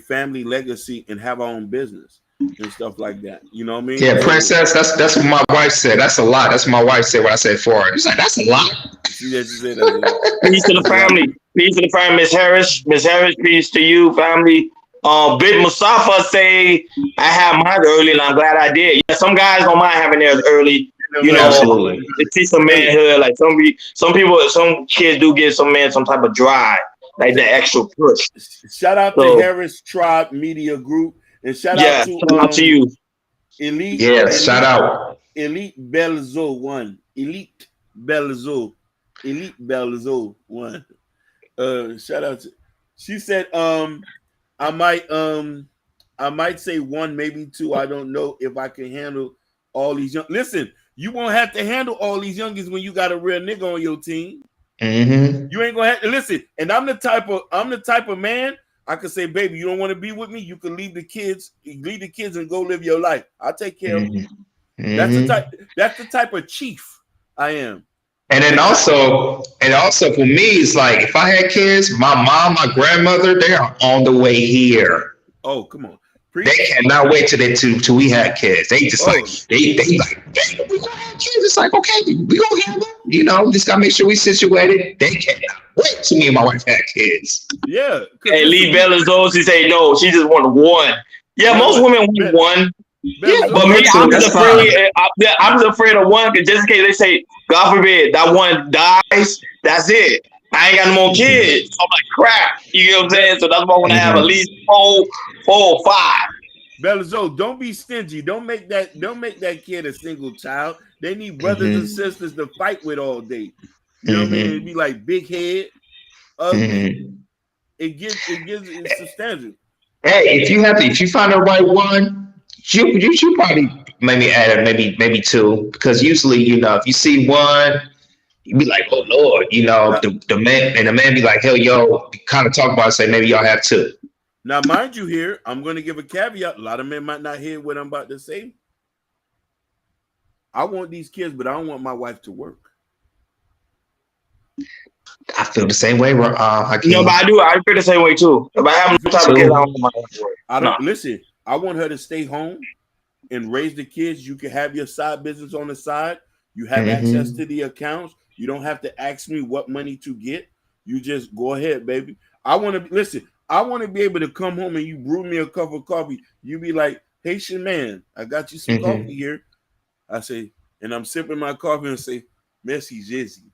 family legacy and have our own business and stuff like that. You know what I mean? Yeah, Princess, that's what my wife said. That's a lot. That's what my wife said when I said 4. She's like, that's a lot. See that you said that's a lot. Peace to the family. Peace to the family, Miss Harris. Miss Harris, peace to you, family. Big Mustafa say I have mine early, and I'm glad I did. Yeah, some guys don't mind having theirs early. You know, absolutely. To teach some manhood. Like some kids do get some type of drive, like the extra push. Shout out to Harris Tribe Media Group, and shout out to you. Elite. Yes, shout out. Elite Belzo 1. Elite Belzo 1. Shout out to. She said, I might say one, maybe two. I don't know if I can handle all these young. Listen, you won't have to handle all these youngins when you got a real nigga on your team. Mm-hmm. You ain't gonna have to listen. And I'm the type of man. I could say, baby, you don't want to be with me. You can leave the kids and go live your life. I'll take care of them. Mm-hmm. That's the type of chief I am. And then also for me, it's like if I had kids, my mom, my grandmother, they are on the way here. Oh, come on. They cannot wait till we had kids. They just like they like, dang, we gonna have kids. It's like, okay, we gonna have them. You know, just gotta make sure we situated. They cannot wait till me and my wife had kids. Yeah. Hey, Lee Bella's old. She say no. She just wanted one. Yeah, most women want one. Yeah, but me, I'm just afraid. I'm just afraid of one because just in case they say, God forbid, that one dies, that's it. I ain't got no more kids. I'm like, crap. You know what I'm saying? So that's why I want to have at least four or five. Belazo, don't be stingy. Don't make that kid a single child. They need brothers and sisters to fight with all day. You know what I mean? It'd be like big head, ugly. It gives substantial. Hey, if you find the right one, you should probably maybe add maybe two, because usually, you know, if you see one, you be like, oh Lord, you know, the man be like, hell, yo, kind of talk about it, say maybe y'all have two. Now, mind you, here I'm going to give a caveat. A lot of men might not hear what I'm about to say. I want these kids, but I don't want my wife to work. I feel the same way. No, but I do. I feel the same way too. If I have no type of kids, I don't want my wife to work. Listen. I want her to stay home and raise the kids. You can have your side business on the side. You have access to the accounts. You don't have to ask me what money to get. You just go ahead, baby. I want to listen. I want to be able to come home and you brew me a cup of coffee. You be like, Haitian man, I got you some coffee here. I say, and I'm sipping my coffee and say, merci, Jizzy.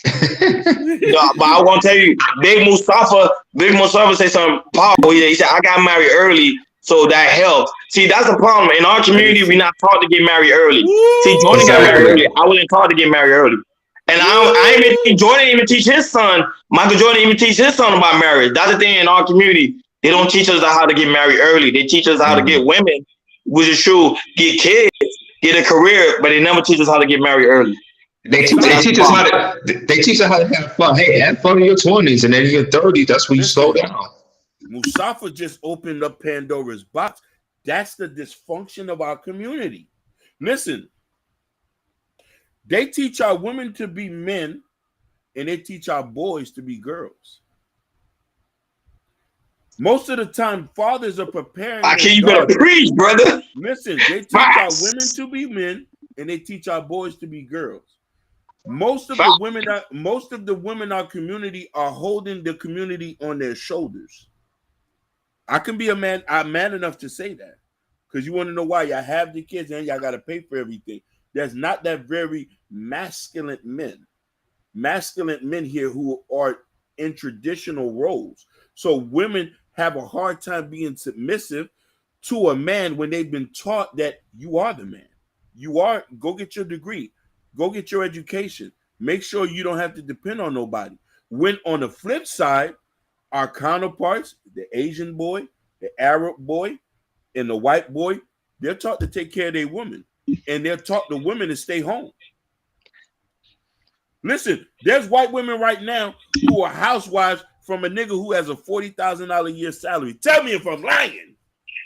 No, but I want to tell you, Big Mustafa say something powerful. He said, I got married early, so that helps. See, that's the problem. In our community, we're not taught to get married early. See, Jordan got married early. I wasn't taught to get married early. And I even think Jordan even teach his son, Michael Jordan even teach his son about marriage. That's the thing in our community. They don't teach us how to get married early. They teach us how to get women, which is true, get kids, get a career, but they never teach us how to get married early. They teach us how to have fun. Hey, have fun in your 20s, and then in your 30s, that's when you slow down. Mustafa just opened up Pandora's box. That's the dysfunction of our community. Listen, they teach our women to be men, and they teach our boys to be girls. Most of the time, fathers are preparing. You better preach, brother. Listen, they teach our women to be men, and they teach our boys to be girls. Most of the women in our community are holding the community on their shoulders. I can be a man. I'm man enough to say that, because you want to know why. Y'all have the kids and y'all got to pay for everything. There's not that very masculine men here who are in traditional roles. So women have a hard time being submissive to a man when they've been taught that you are the man. Go get your degree. Go get your education. Make sure you don't have to depend on nobody. When on the flip side, our counterparts, the Asian boy, the Arab boy, and the white boy, they're taught to take care of their women. And they're taught the women to stay home. Listen, there's white women right now who are housewives from a nigga who has a $40,000 a year salary. Tell me if I'm lying.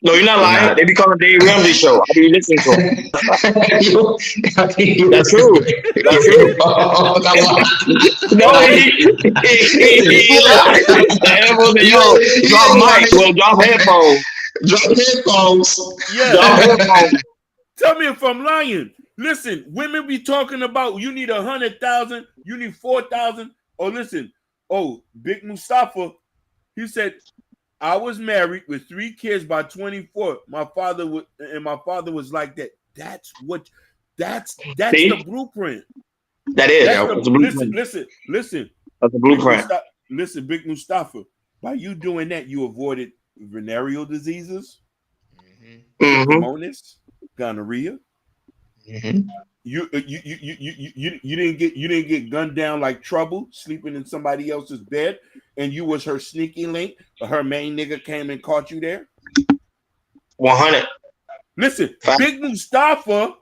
No, you're not lying. They be calling Dave Ramsey show. I be listening to him. That's true. That's true. No, he lied. Yo, drop mic. Well, drop headphones. Drop headphones. Yeah. Drop headphones. Tell me if I'm lying. Listen, women be talking about you need 100,000, you need 4,000. Oh, listen. Oh, Big Mustafa, he said, I was married with 3 kids by 24. My father was like that. That's the blueprint. That is. That's the blueprint. Listen. That's the blueprint. Listen, Big Mustafa. By you doing that, you avoided venereal diseases, pneumonia, gonorrhea, Mm-hmm. You didn't get gunned down like Trouble, sleeping in somebody else's bed, and you was her sneaky link. Her main nigga came and caught you there. 100. Listen, Big Mustafa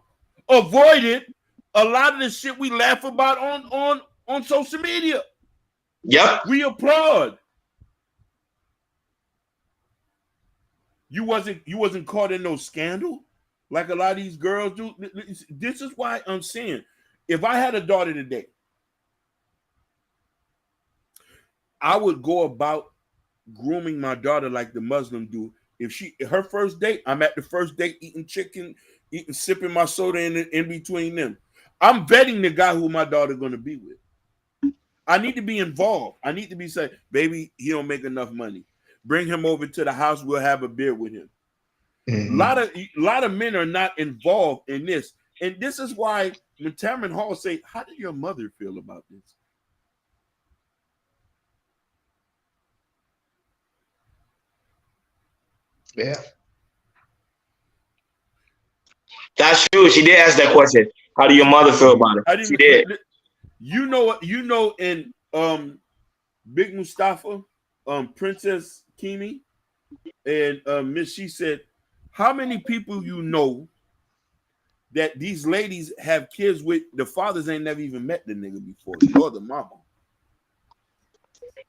avoided a lot of the shit we laugh about on social media. Yep. We applaud. You wasn't caught in no scandal like a lot of these girls do. This is why I'm saying, if I had a daughter today, I would go about grooming my daughter like the Muslim do. If her first date, I'm at the first date eating chicken, sipping my soda in between them. I'm vetting the guy who my daughter going to be with. I need to be involved. I need to be saying, baby, he don't make enough money. Bring him over to the house. We'll have a beer with him. Mm-hmm. A lot of men are not involved in this. And this is why when Tamron Hall say, how did your mother feel about this? Yeah. That's true. She did ask that question. How do your mother feel about it? She did. You know, in Big Mustafa, Princess Kimi, and Miss, she said, how many people you know that these ladies have kids with, the fathers ain't never even met the nigga before, nor the mama.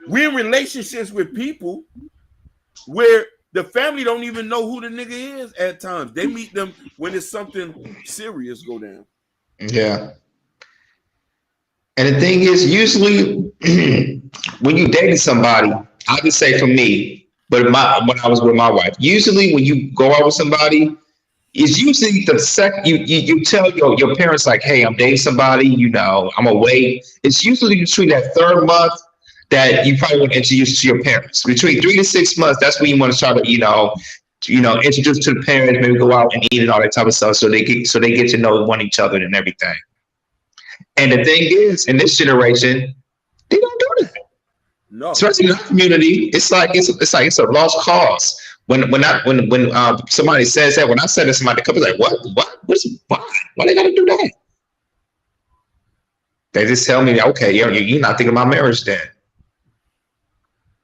We're in relationships with people where the family don't even know who the nigga is at times. They meet them when it's something serious go down. Yeah. And the thing is, usually when you dated somebody, I just say for me, but when I was with my wife, usually when you go out with somebody, it's usually the second you tell your parents like, hey, I'm dating somebody, you know, I'm away. It's usually between that third month that you probably want to introduce to your parents. Between 3 to 6 months, that's when you want to try to, introduce to the parents, maybe go out and eat and all that type of stuff, so they get to know one each other and everything. And the thing is, in this generation, they don't do that. No, especially in our community, it's like it's a lost cause. When somebody says that, when I said to somebody, the couple's like, why they gotta do that? They just tell me, okay, you're not thinking about marriage then.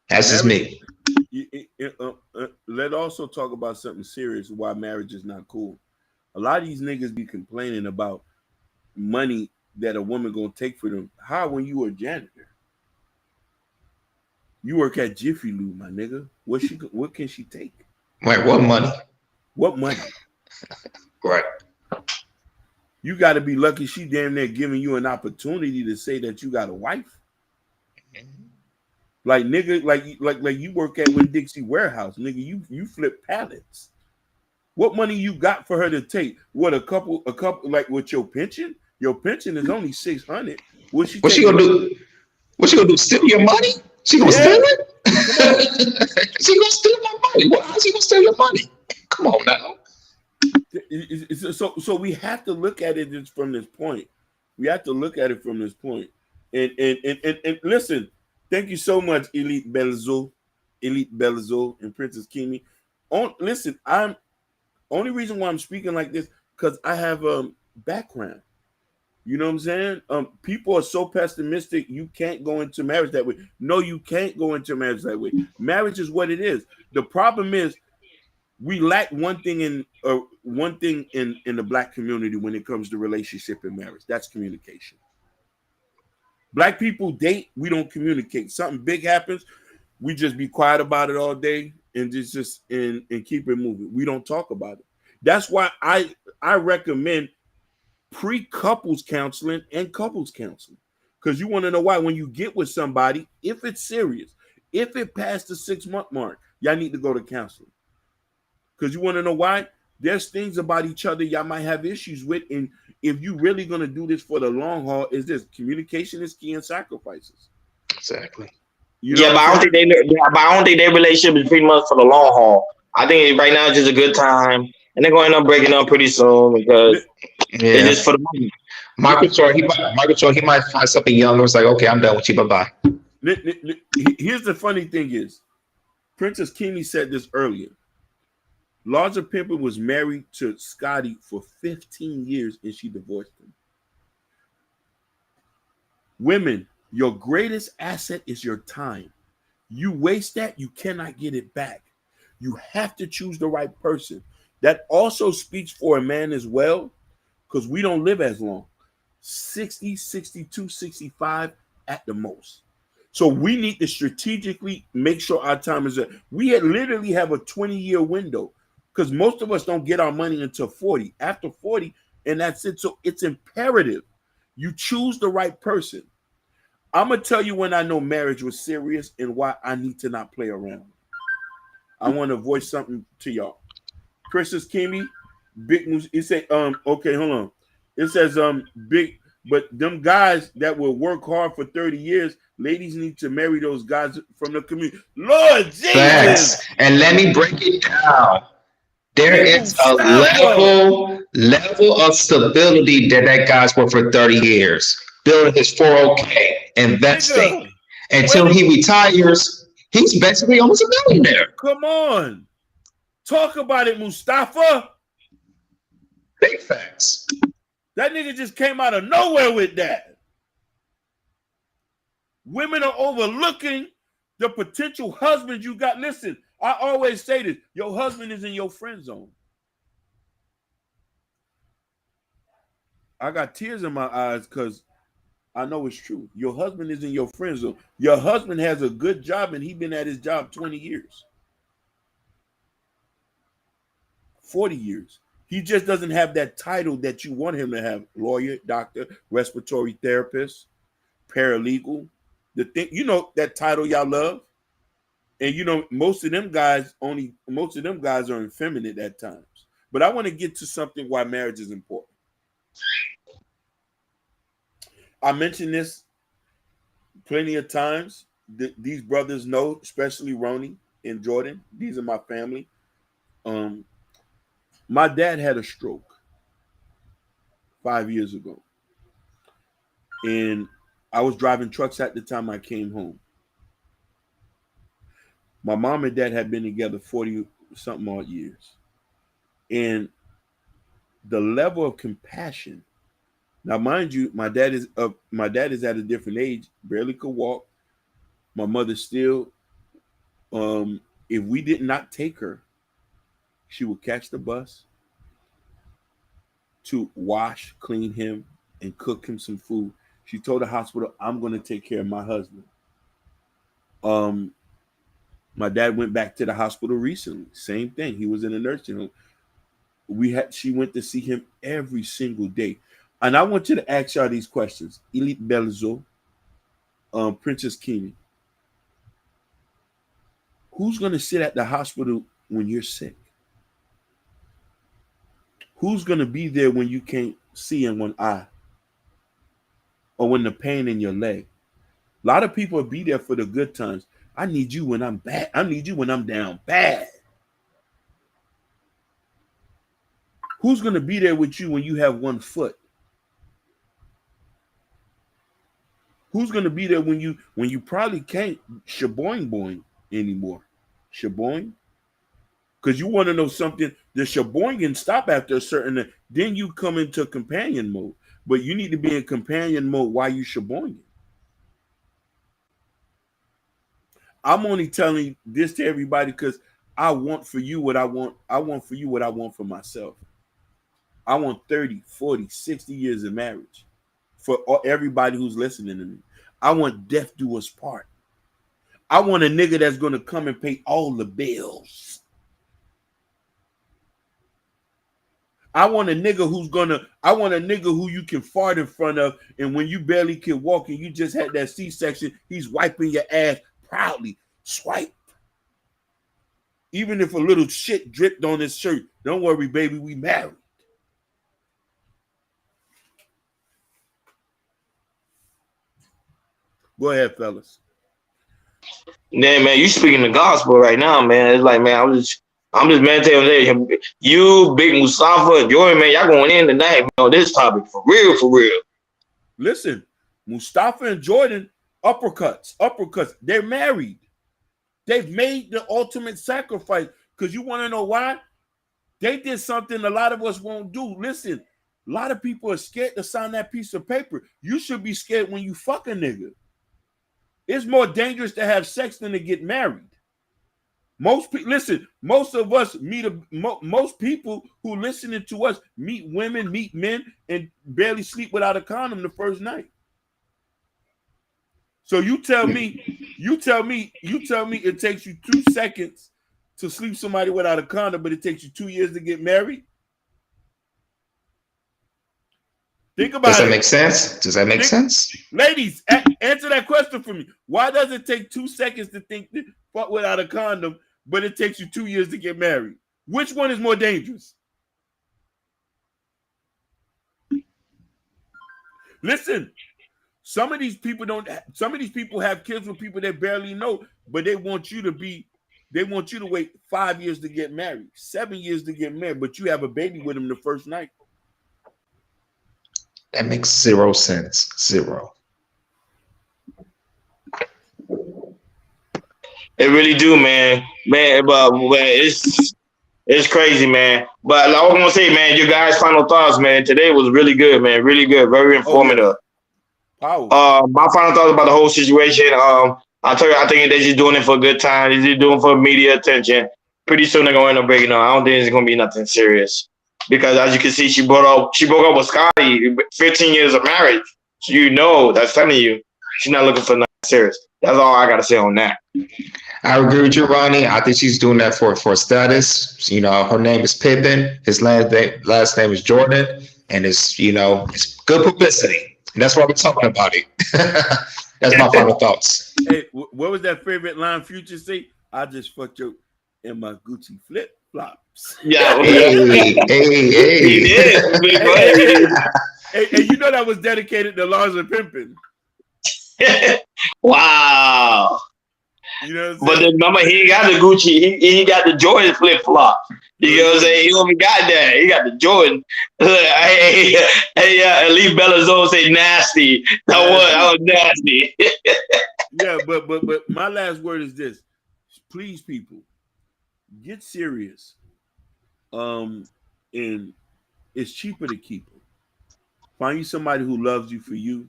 That's just me. Let's also talk about something serious, why marriage is not cool. A lot of these niggas be complaining about money that a woman gonna take for them. How when you a janitor? You work at Jiffy Lube, my nigga. What can she take? Like what money? What money? Right. You got to be lucky she damn near giving you an opportunity to say that you got a wife. Like nigga, like you work at Winn-Dixie Warehouse, nigga. You flip pallets. What money you got for her to take? What a couple like with your pension? Your pension is only $600. What she gonna do? What she gonna do? Steal your money? She gonna steal it? She gonna steal my money? How's she gonna steal your money? Come on now. So we have to look at it from this point. We have to look at it from this point. And listen, thank you so much, Elite Belzo, and Princess Kimi. Listen, I'm only reason why I'm speaking like this because I have a background. You know what I'm saying? People are so pessimistic. You can't go into marriage that way. No, you can't go into marriage that way. Marriage is what it is. The problem is we lack one thing in the Black community when it comes to relationship and marriage. That's communication. Black people date. We don't communicate. Something big happens. We just be quiet about it all day and just keep it moving. We don't talk about it. That's why I recommend pre-couples counseling and couples counseling, because you want to know why when you get with somebody, if it's serious, if it passed the 6-month mark, y'all need to go to counseling, because you want to know why there's things about each other y'all might have issues with, and if you really going to do this for the long haul, is this communication is key and sacrifices. Exactly. You know but I don't think their relationship is pretty much for the long haul. I think right now it's just a good time, and they're going to end up breaking up pretty soon because it's just for the money. Michael Jordan, he might find something younger. It's like, okay, I'm done with you. Bye-bye. Here's the funny thing is, Princess Kimi said this earlier. Larsa Pippen was married to Scotty for 15 years and she divorced him. Women, your greatest asset is your time. You waste that, you cannot get it back. You have to choose the right person. That also speaks for a man as well, because we don't live as long. 60, 62, 65 at the most. So we need to strategically make sure our time is we literally have a 20-year window, because most of us don't get our money until 40. After 40, and that's it. So it's imperative you choose the right person. I'm going to tell you when I know marriage was serious and why I need to not play around. I want to voice something to y'all. Princess Kimmy, big news. It say, okay, hold on. It says, big, but them guys that will work hard for 30 years, ladies need to marry those guys from the community. Lord Jesus! Facts. And let me break it down. There Big is a Mustafa. level of stability that guy's worked for 30 years, building his 401k, investing. Nigga, Until he retires, he's basically almost a millionaire. Come on. Talk about it, Mustafa. Big facts. That nigga just came out of nowhere with that. Women are overlooking the potential husband you got. Listen, I always say this. Your husband is in your friend zone. I got tears in my eyes because I know it's true. Your husband is in your friend zone. Your husband has a good job and he's been at his job 20 years. 40 years. He just doesn't have that title that you want him to have. Lawyer, doctor, respiratory therapist, paralegal. The thing, you know, that title y'all love. And you know, most of them guys are effeminate at times. But I want to get to something why marriage is important. I mentioned this plenty of times. These brothers know, especially Ronnie and Jordan. These are my family. My dad had a stroke 5 years ago. And I was driving trucks at the time I came home. My mom and dad had been together 40 something odd years. And the level of compassion. Now, mind you, my dad is at a different age, barely could walk. My mother still, if we did not take her, she would catch the bus to wash, clean him, and cook him some food. She told the hospital, I'm going to take care of my husband. My dad went back to the hospital recently. Same thing. He was in a nursing home. She went to see him every single day. And I want you to ask y'all these questions. Elite Belzo, Princess Keeney. Who's going to sit at the hospital when you're sick? Who's going to be there when you can't see in one eye? Or when the pain in your leg? A lot of people will be there for the good times. I need you when I'm bad. I need you when I'm down bad. Who's going to be there with you when you have one foot? Who's going to be there when you probably can't shaboing boing anymore? Shaboing? Because you want to know something. The shaboinging stop after a certain, then you come into companion mode. But you need to be in companion mode while you shaboinging. I'm only telling this to everybody because I want for you what I want. I want for you what I want for myself. I want 30, 40, 60 years of marriage for everybody who's listening to me. I want death do us part. I want a nigga that's going to come and pay all the bills. I want a nigga who you can fart in front of, and when you barely can walk and you just had that C-section, he's wiping your ass proudly. Swipe. Even if a little shit dripped on his shirt, don't worry, baby, we married. Go ahead, fellas. Yeah, man, you speaking the gospel right now, man. It's like, man, I'm just meditating. You, Big Mustafa, Jordan, man, y'all going in tonight on this topic for real, for real. Listen, Mustafa and Jordan, uppercuts. They're married. They've made the ultimate sacrifice. Because you want to know why? They did something a lot of us won't do. Listen, a lot of people are scared to sign that piece of paper. You should be scared when you fuck a nigga. It's more dangerous to have sex than to get married. Most of us meet most people who listening to us meet women, meet men, and barely sleep without a condom the first night. So you tell me it takes you 2 seconds to sleep somebody without a condom, but it takes you 2 years to get married? Think about it. Does that make sense? Does that make sense? Ladies, answer that question for me. Why does it take 2 seconds to think fuck without a condom, but it takes you 2 years to get married? Which one is more dangerous? Listen, some of these people have kids with people they barely know, but they want you to wait 5 years to get married, 7 years to get married, but you have a baby with them the first night. That makes zero sense. Zero. It really do, man. But it's crazy, man. But I was gonna say, man, your guys' final thoughts, man. Today was really good, man. Really good, very informative. My final thoughts about the whole situation. I think they're just doing it for a good time. They're just doing it for media attention. Pretty soon they're gonna end up breaking up. I don't think it's gonna be nothing serious. Because as you can see, she broke up with Scotty, 15 years of marriage. So that's telling you she's not looking for nothing serious. That's all I gotta say on that. I agree with you, Ronnie. I think she's doing that for status. Her name is Pippen. His last name is Jordan, and it's good publicity. And that's why we're talking about it. That's my final thoughts. Hey, what was that favorite line Future say? I just fucked you in my Gucci flip flops. Yeah. Hey. He did. Hey, that was dedicated to Larsa Pippen. Wow. You know what I'm but saying? Remember, he ain't got the Gucci. He got the Jordan flip flop. You know what I'm saying? He only got that. He got the Jordan. At least Belazone say nasty. I was nasty. Yeah, but my last word is this: please, people, get serious. And it's cheaper to keep them. Find you somebody who loves you for you,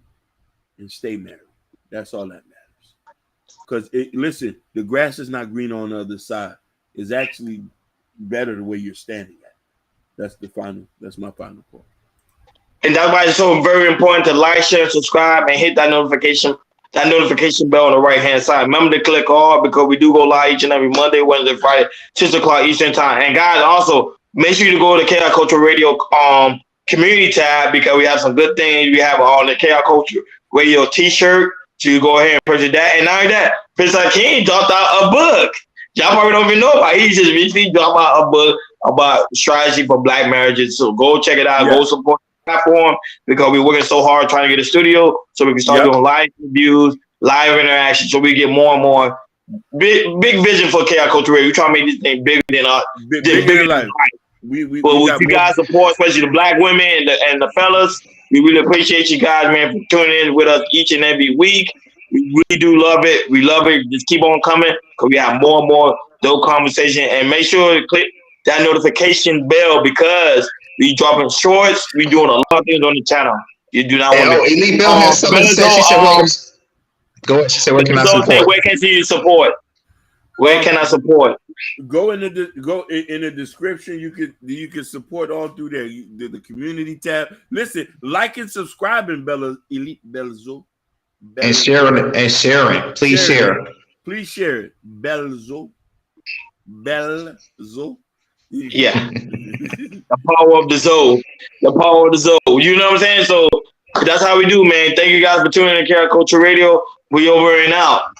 and stay married. That's all that matters. Because listen, the grass is not green on the other side. It's actually better the way you're standing at. That's my final point. And that's why it's so very important to like, share, subscribe, and hit that notification bell on the right hand side. Remember to click all, because we do go live each and every Monday, Wednesday, Friday, 6 o'clock Eastern time. And guys, also make sure you go to Chaos Culture Radio community tab, because we have some good things. We have all the Chaos Culture Radio t-shirt. So you go ahead and purchase that. And not only that, Prince King dropped out a book. Y'all probably don't even know about it. He just recently dropped out a book about strategy for Black marriages. So go check it out. Yeah. Go support the platform, because we're working so hard trying to get a studio so we can start doing live reviews, live interaction, so we get more and more. Big vision for Chaos Culture Radio. We're trying to make this thing bigger than bigger than life. If you guys support, especially the Black women and the fellas, we really appreciate you guys, man, for tuning in with us each and every week. We really do love it. We love it. Just keep on coming, because we have more and more dope conversation. And make sure to click that notification bell, because we dropping shorts. We doing a lot of things on the channel. You do not want to. Elite Bell has something to say. She said, welcome. Go ahead. She said, where can I support? Where can you support? Where can I support? Go in the description. You can support all through there. The community tab. Listen, like and subscribing, Elite Belzo. And sharing. Please share. Please share it. Belzo. Yeah. The power of the soul. The power of the soul. You know what I'm saying? So that's how we do, man. Thank you guys for tuning in to Chaos Culture Radio. We over and out.